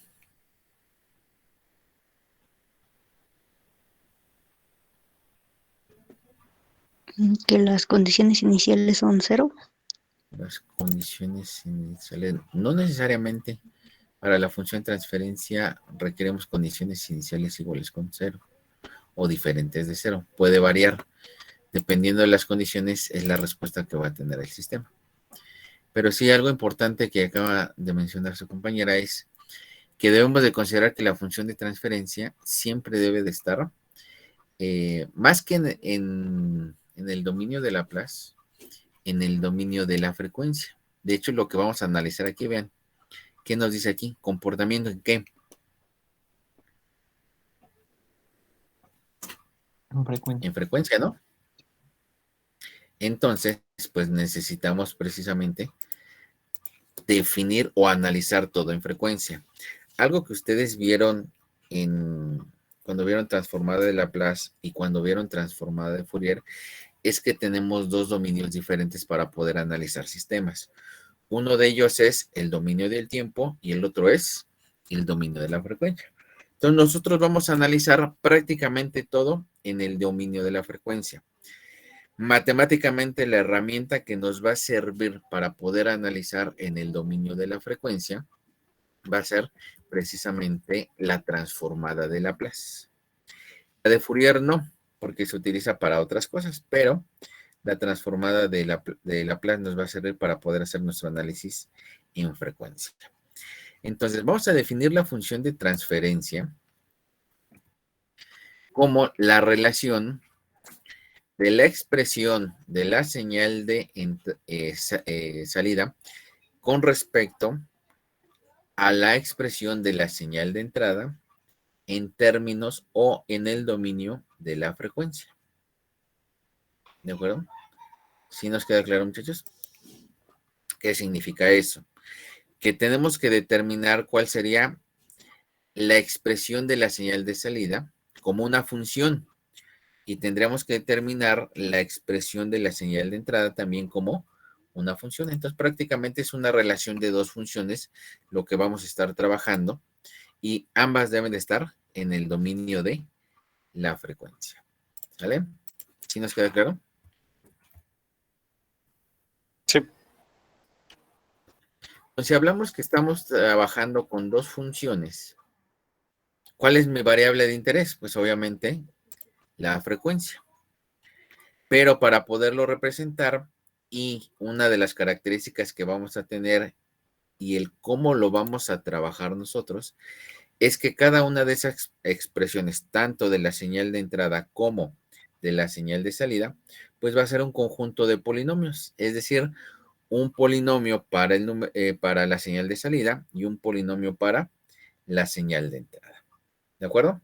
Que las condiciones iniciales son cero.
Las condiciones iniciales. No necesariamente. Para la función de transferencia requeremos condiciones iniciales iguales con cero o diferentes de cero. Puede variar. Dependiendo de las condiciones es la respuesta que va a tener el sistema. Pero sí, algo importante que acaba de mencionar su compañera es que debemos de considerar que la función de transferencia siempre debe de estar más que en el dominio de Laplace, en el dominio de la frecuencia. De hecho, lo que vamos a analizar aquí, vean, ¿qué nos dice aquí? Comportamiento en qué? En frecuencia, ¿no? Entonces, pues necesitamos precisamente definir o analizar todo en frecuencia. Algo que ustedes vieron cuando vieron transformada de Laplace y cuando vieron transformada de Fourier es que tenemos dos dominios diferentes para poder analizar sistemas. Uno de ellos es el dominio del tiempo y el otro es el dominio de la frecuencia. Entonces nosotros vamos a analizar prácticamente todo en el dominio de la frecuencia. Matemáticamente la herramienta que nos va a servir para poder analizar en el dominio de la frecuencia va a ser precisamente la transformada de Laplace. La de Fourier no, porque se utiliza para otras cosas, pero la transformada de Laplace nos va a servir para poder hacer nuestro análisis en frecuencia. Entonces, vamos a definir la función de transferencia como la relación de la expresión de la señal de salida con respecto a la expresión de la señal de entrada en términos o en el dominio de la frecuencia. ¿De acuerdo? ¿Sí nos queda claro, muchachos? ¿Qué significa eso? Que tenemos que determinar cuál sería la expresión de la señal de salida como una función y tendríamos que determinar la expresión de la señal de entrada también como una función. Entonces prácticamente es una relación de dos funciones lo que vamos a estar trabajando y ambas deben de estar en el dominio de la frecuencia. ¿Sale? ¿Sí nos queda claro?
Sí.
Entonces, si hablamos que estamos trabajando con dos funciones, ¿cuál es mi variable de interés? Pues obviamente la frecuencia. Pero para poderlo representar y una de las características que vamos a tener y el cómo lo vamos a trabajar nosotros es que cada una de esas expresiones, tanto de la señal de entrada como de la señal de salida, pues va a ser un conjunto de polinomios, es decir, un polinomio para la señal de salida y un polinomio para la señal de entrada. ¿De acuerdo?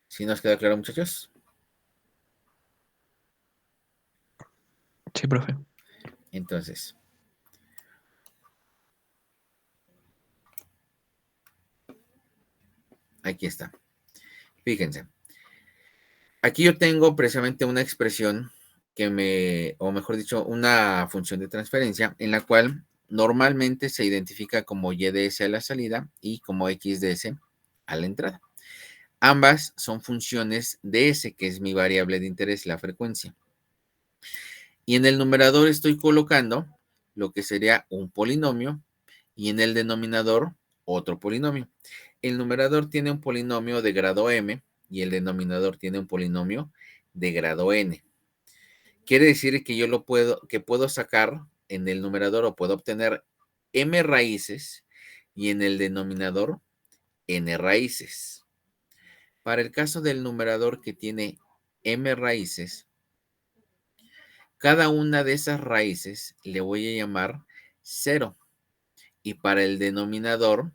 ¿Sí nos queda claro, muchachos?
Sí, profe.
Entonces, aquí está. Fíjense. Aquí yo tengo precisamente una expresión o mejor dicho, una función de transferencia en la cual normalmente se identifica como y de s a la salida y como x de s a la entrada. Ambas son funciones de s, que es mi variable de interés, la frecuencia. Y en el numerador estoy colocando lo que sería un polinomio y en el denominador otro polinomio. El numerador tiene un polinomio de grado m y el denominador tiene un polinomio de grado n. Quiere decir que puedo sacar en el numerador o puedo obtener m raíces y en el denominador n raíces. Para el caso del numerador que tiene m raíces, cada una de esas raíces le voy a llamar 0. Y para el denominador,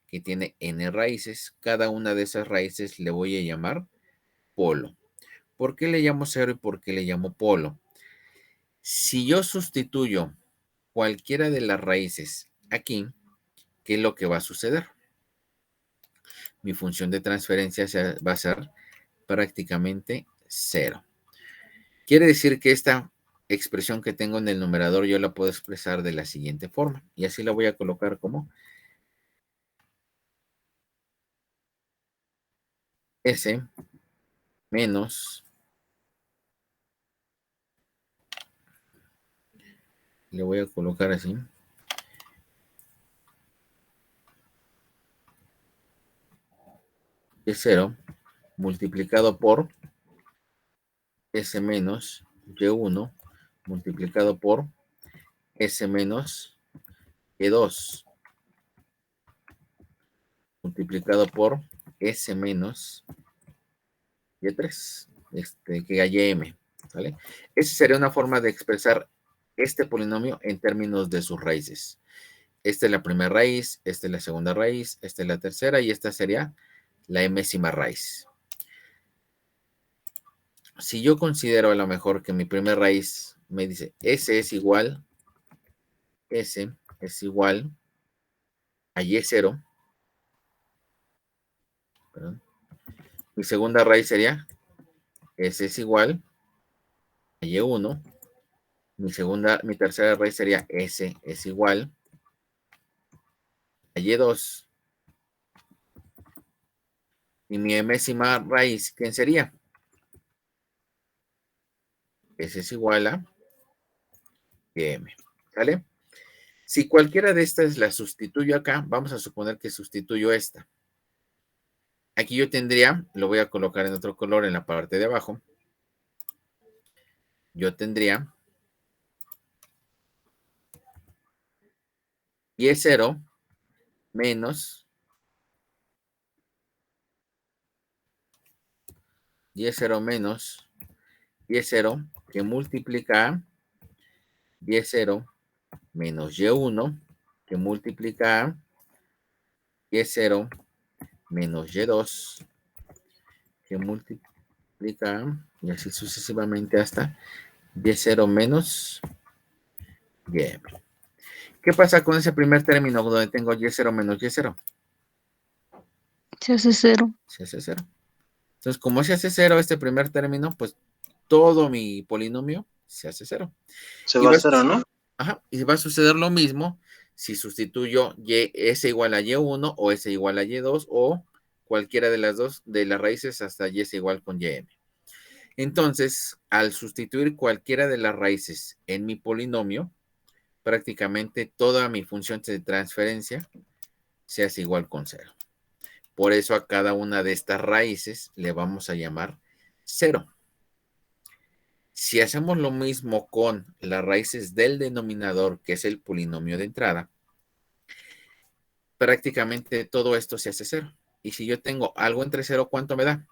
que tiene n raíces, cada una de esas raíces le voy a llamar polo. ¿Por qué le llamo 0 y por qué le llamo polo? Si yo sustituyo cualquiera de las raíces aquí, ¿qué es lo que va a suceder? Mi función de transferencia va a ser prácticamente 0. Quiere decir que esta expresión que tengo en el numerador yo la puedo expresar de la siguiente forma. Y así la voy a colocar como S menos, le voy a colocar así, Y0 multiplicado por S menos Y1 multiplicado por S menos Y2 multiplicado por S menos Y3, que hay Y_m, ¿vale? Esa sería una forma de expresar este polinomio en términos de sus raíces. Esta es la primera raíz, esta es la segunda raíz, esta es la tercera y esta sería la m-ésima raíz. Si yo considero a lo mejor que mi primera raíz me dice S es igual a Y0, perdón. Mi segunda raíz sería S es igual a Y1. Mi tercera raíz sería S es igual a Y2. Y mi m-ésima raíz, ¿quién sería? S es igual a Y_m, ¿sale? Si cualquiera de estas la sustituyo acá, vamos a suponer que sustituyo esta. Aquí yo tendría, lo voy a colocar en otro color en la parte de abajo. Yo tendría Y0 menos Y0 menos Y0 que multiplica Y0 menos Y1 que multiplica Y0 menos Y2 que multiplica y así sucesivamente hasta Y0 menos Y_m. ¿Qué pasa con ese primer término donde tengo Y0 menos Y0?
Se hace 0.
Se hace 0. Entonces, como se hace 0 este primer término, pues todo mi polinomio se hace 0.
Se va a 0, ¿no?
Ajá, y va a suceder lo mismo si sustituyo S igual a Y1 o S igual a Y2 o cualquiera de las dos de las raíces hasta Y es igual con Y_m. Entonces, al sustituir cualquiera de las raíces en mi polinomio, prácticamente toda mi función de transferencia se hace igual con 0. Por eso a cada una de estas raíces le vamos a llamar 0. Si hacemos lo mismo con las raíces del denominador, que es el polinomio de entrada, prácticamente todo esto se hace cero. Y si yo tengo algo entre cero, ¿cuánto me da?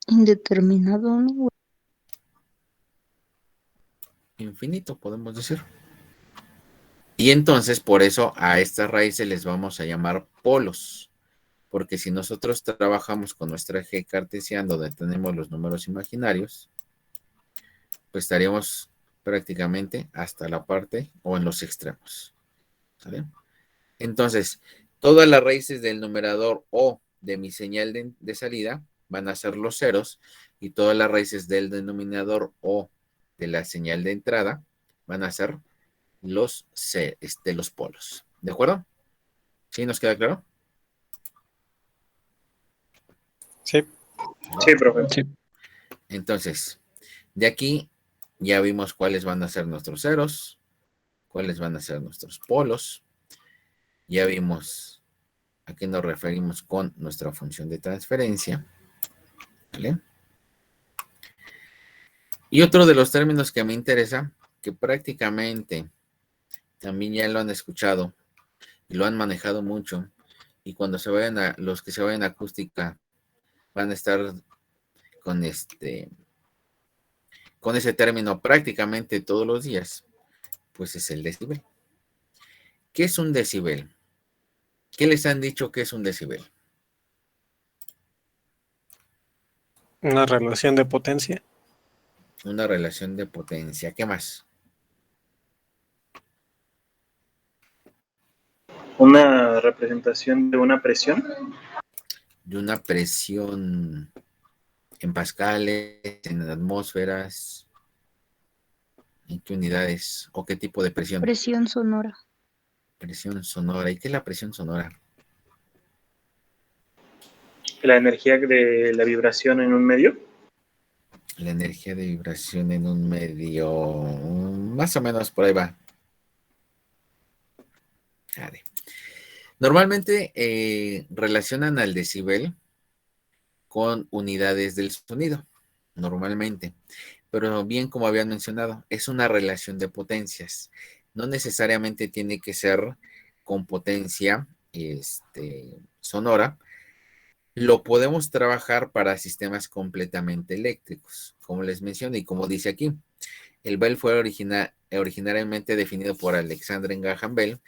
Indeterminado, ¿no?
Infinito, podemos decir. Y entonces, por eso a estas raíces les vamos a llamar polos. Porque si nosotros trabajamos con nuestra eje cartesiano, donde tenemos los números imaginarios, pues estaríamos prácticamente hasta la parte o en los extremos. ¿Sale? Entonces, todas las raíces del numerador o de mi señal de salida van a ser los ceros, y todas las raíces del denominador o de la señal de entrada van a ser los polos. ¿De acuerdo? ¿Sí nos queda claro?
Sí.
Sí, profe.
Sí.
Entonces, de aquí ya vimos cuáles van a ser nuestros ceros, cuáles van a ser nuestros polos. Ya vimos a qué nos referimos con nuestra función de transferencia. ¿Vale? Y otro de los términos que me interesa, que prácticamente también ya lo han escuchado y lo han manejado mucho, y cuando se vayan los que se vayan a acústica van a estar con ese término prácticamente todos los días, pues es el decibel. ¿Qué es un decibel? ¿Qué les han dicho que es un decibel?
Una relación de potencia.
Una relación de potencia. ¿Qué más?
Una representación de una presión.
De una presión en pascales, en atmósferas, ¿en qué unidades o qué tipo de presión?
Presión sonora.
Presión sonora. ¿Y qué es la presión sonora?
La energía de la vibración en un medio.
La energía de vibración en un medio, más o menos por ahí va. Vale. Normalmente relacionan al decibel con unidades del sonido, normalmente. Pero bien, como habían mencionado, es una relación de potencias. No necesariamente tiene que ser con potencia sonora. Lo podemos trabajar para sistemas completamente eléctricos, como les mencioné y como dice aquí. El Bell fue originariamente definido por Alexander Graham Bell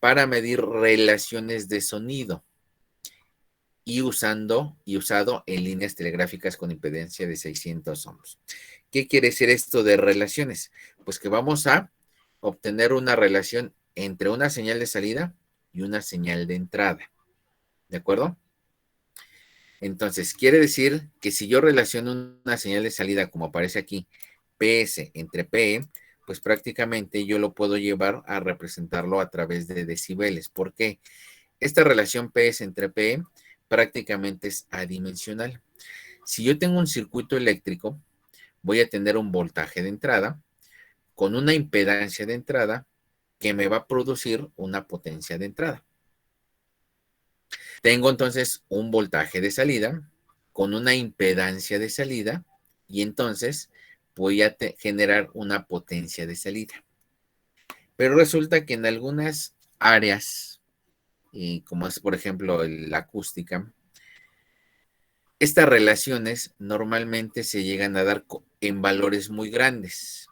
para medir relaciones de sonido y usado en líneas telegráficas con impedancia de 600 ohms. ¿Qué quiere decir esto de relaciones? Pues que vamos a obtener una relación entre una señal de salida y una señal de entrada. ¿De acuerdo? Entonces, quiere decir que si yo relaciono una señal de salida, como aparece aquí, PS entre PE, pues prácticamente yo lo puedo llevar a representarlo a través de decibeles. ¿Por qué? Esta relación PS entre PE prácticamente es adimensional. Si yo tengo un circuito eléctrico, voy a tener un voltaje de entrada con una impedancia de entrada que me va a producir una potencia de entrada. Tengo entonces un voltaje de salida con una impedancia de salida y entonces voy a generar una potencia de salida. Pero resulta que en algunas áreas, como es por ejemplo la acústica, estas relaciones normalmente se llegan a dar en valores muy grandes.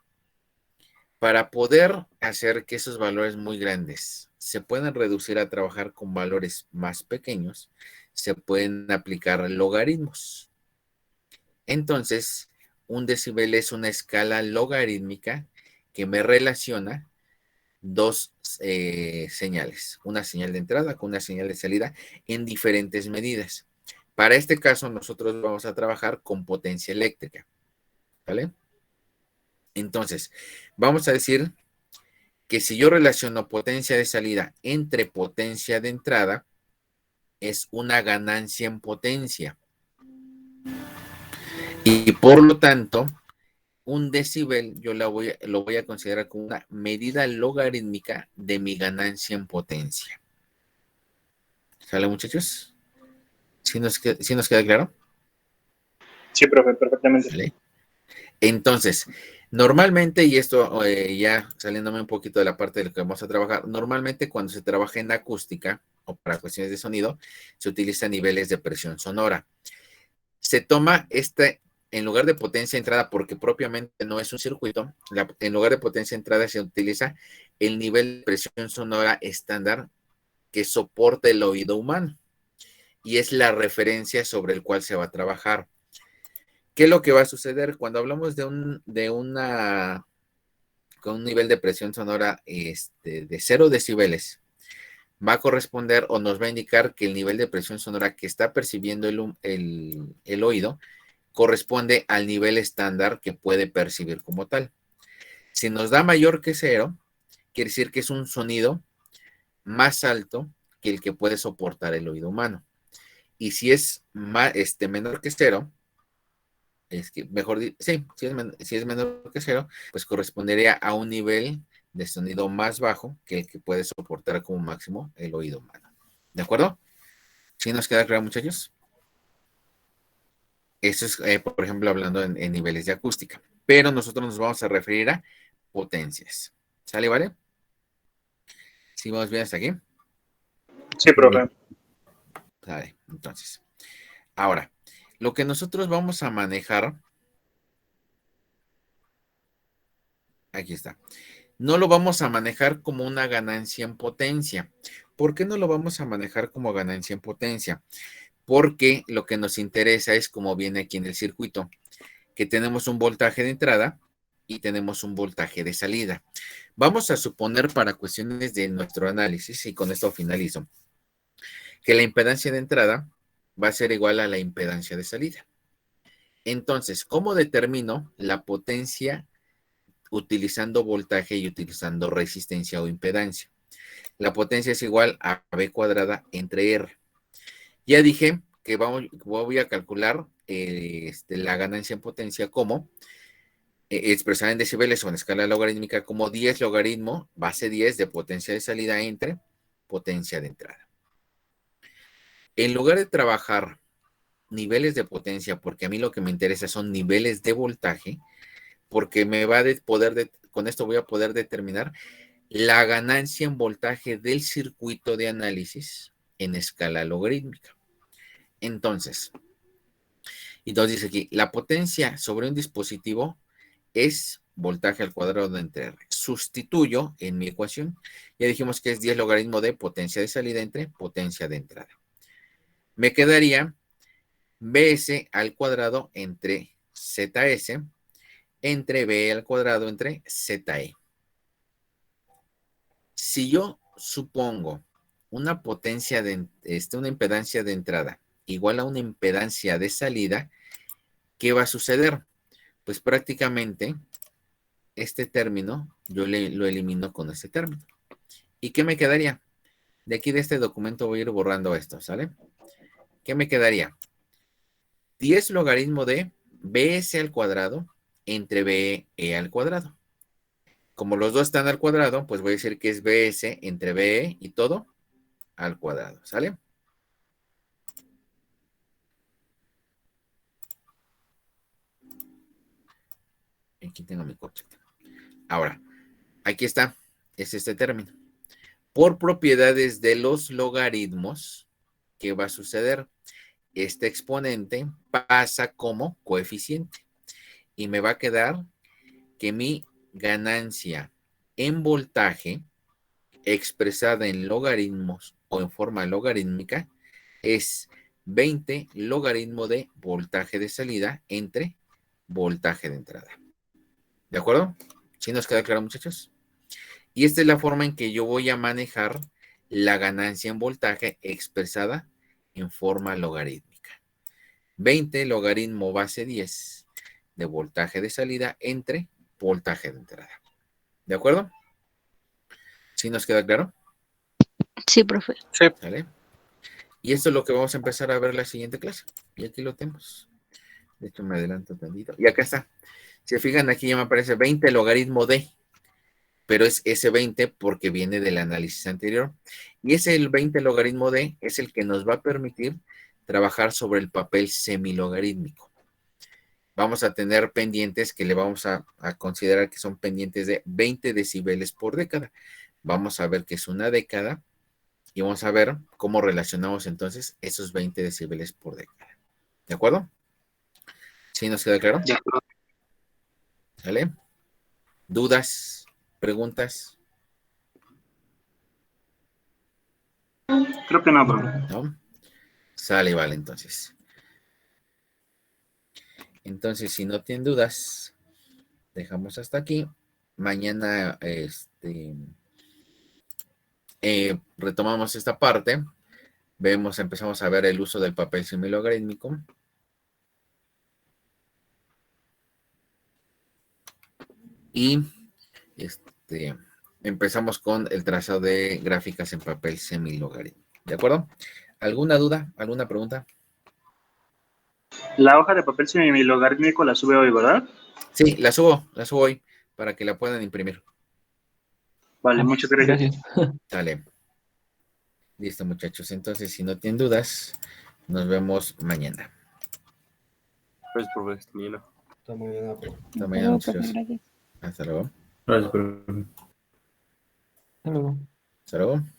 Para poder hacer que esos valores muy grandes se puedan reducir a trabajar con valores más pequeños, se pueden aplicar logaritmos. Entonces, un decibel es una escala logarítmica que me relaciona dos señales, una señal de entrada con una señal de salida en diferentes medidas. Para este caso, nosotros vamos a trabajar con potencia eléctrica, ¿vale? Entonces, vamos a decir que si yo relaciono potencia de salida entre potencia de entrada, es una ganancia en potencia. Y por lo tanto, un decibel yo lo voy a considerar como una medida logarítmica de mi ganancia en potencia. ¿Sale, muchachos? ¿Sí nos queda claro?
Sí, profe, perfectamente.
¿Vale? Entonces, Normalmente, y esto ya saliéndome un poquito de la parte de lo que vamos a trabajar, normalmente cuando se trabaja en acústica o para cuestiones de sonido, se utilizan niveles de presión sonora. Se toma en lugar de potencia entrada, porque propiamente no es un circuito, en lugar de potencia entrada se utiliza el nivel de presión sonora estándar que soporta el oído humano y es la referencia sobre el cual se va a trabajar. ¿Qué es lo que va a suceder cuando hablamos con un nivel de presión sonora de 0 decibeles? Va a corresponder o nos va a indicar que el nivel de presión sonora que está percibiendo el oído corresponde al nivel estándar que puede percibir como tal. Si nos da mayor que 0, quiere decir que es un sonido más alto que el que puede soportar el oído humano. Y si es menor que 0, si es menor que 0, pues correspondería a un nivel de sonido más bajo que el que puede soportar como máximo el oído humano. ¿De acuerdo? ¿Sí nos queda claro, muchachos? Eso es, por ejemplo, hablando en niveles de acústica. Pero nosotros nos vamos a referir a potencias. ¿Sale, vale? ¿Sí vamos bien hasta aquí?
Sí, profe.
Vale, entonces. Ahora, lo que nosotros vamos a manejar, aquí está, no lo vamos a manejar como una ganancia en potencia. ¿Por qué no lo vamos a manejar como ganancia en potencia? Porque lo que nos interesa es como viene aquí en el circuito, que tenemos un voltaje de entrada y tenemos un voltaje de salida. Vamos a suponer para cuestiones de nuestro análisis, y con esto finalizo, que la impedancia de entrada va a ser igual a la impedancia de salida. Entonces, ¿cómo determino la potencia utilizando voltaje y utilizando resistencia o impedancia? La potencia es igual a B cuadrada entre R. Ya dije que voy a calcular la ganancia en potencia como expresada en decibeles o en escala logarítmica como 10 logaritmo base 10 de potencia de salida entre potencia de entrada. En lugar de trabajar niveles de potencia, porque a mí lo que me interesa son niveles de voltaje, porque con esto voy a poder determinar la ganancia en voltaje del circuito de análisis en escala logarítmica. Entonces dice aquí, la potencia sobre un dispositivo es voltaje al cuadrado entre R. Sustituyo en mi ecuación. Ya dijimos que es 10 logaritmo de potencia de salida entre potencia de entrada. Me quedaría Bs al cuadrado entre Zs entre B al cuadrado entre Ze. Si yo supongo una potencia una impedancia de entrada igual a una impedancia de salida, ¿qué va a suceder? Pues prácticamente este término yo lo elimino con este término. ¿Y qué me quedaría? De aquí de este documento voy a ir borrando esto, ¿sale? ¿Qué me quedaría? 10 logaritmo de Bs al cuadrado entre Be al cuadrado. Como los dos están al cuadrado, pues voy a decir que es Bs entre Be y todo al cuadrado, ¿sale? Aquí tengo mi corchete. Ahora, aquí está, es este término. Por propiedades de los logaritmos, ¿qué va a suceder? Este exponente pasa como coeficiente y me va a quedar que mi ganancia en voltaje expresada en logaritmos o en forma logarítmica es 20 logaritmo de voltaje de salida entre voltaje de entrada. ¿De acuerdo? ¿Sí nos queda claro, muchachos? Y esta es la forma en que yo voy a manejar la ganancia en voltaje expresada en forma logarítmica. 20 logaritmo base 10 de voltaje de salida entre voltaje de entrada. ¿De acuerdo? ¿Sí nos queda claro?
Sí, profe.
Sí.
¿Vale? Y esto es lo que vamos a empezar a ver en la siguiente clase. Y aquí lo tenemos. De hecho, me adelanto tantito. Y acá está. Si se fijan, aquí ya me aparece 20 logaritmo de, pero es ese 20 porque viene del análisis anterior. Y ese el 20 logaritmo de es el que nos va a permitir trabajar sobre el papel semilogarítmico. vamos a tener pendientes que le vamos a considerar que son pendientes de 20 decibeles por década. Vamos a ver qué es una década y vamos a ver cómo relacionamos entonces esos 20 decibeles por década. ¿De acuerdo? ¿Sí nos queda claro? ¿Vale? ¿Dudas? ¿Preguntas?
Creo que no, profe.
¿No? Sale, vale, entonces. Entonces, si no tienen dudas, dejamos hasta aquí. Mañana, retomamos esta parte. Empezamos a ver el uso del papel semilogarítmico. Y empezamos con el trazado de gráficas en papel semilogarítmico. ¿De acuerdo? ¿Alguna duda? ¿Alguna pregunta?
La hoja de papel semilogarítmico la sube hoy, ¿verdad?
Sí, la subo hoy para que la puedan imprimir.
Vale, muchas gracias.
Dale. Listo, muchachos. Entonces, si no tienen dudas, nos vemos mañana.
Gracias, profe. Hasta mañana.
Hasta mañana,
Hasta luego,
muchachos.
profe, gracias.
Hasta luego.
Gracias, profe.
Hasta luego.
Hasta luego.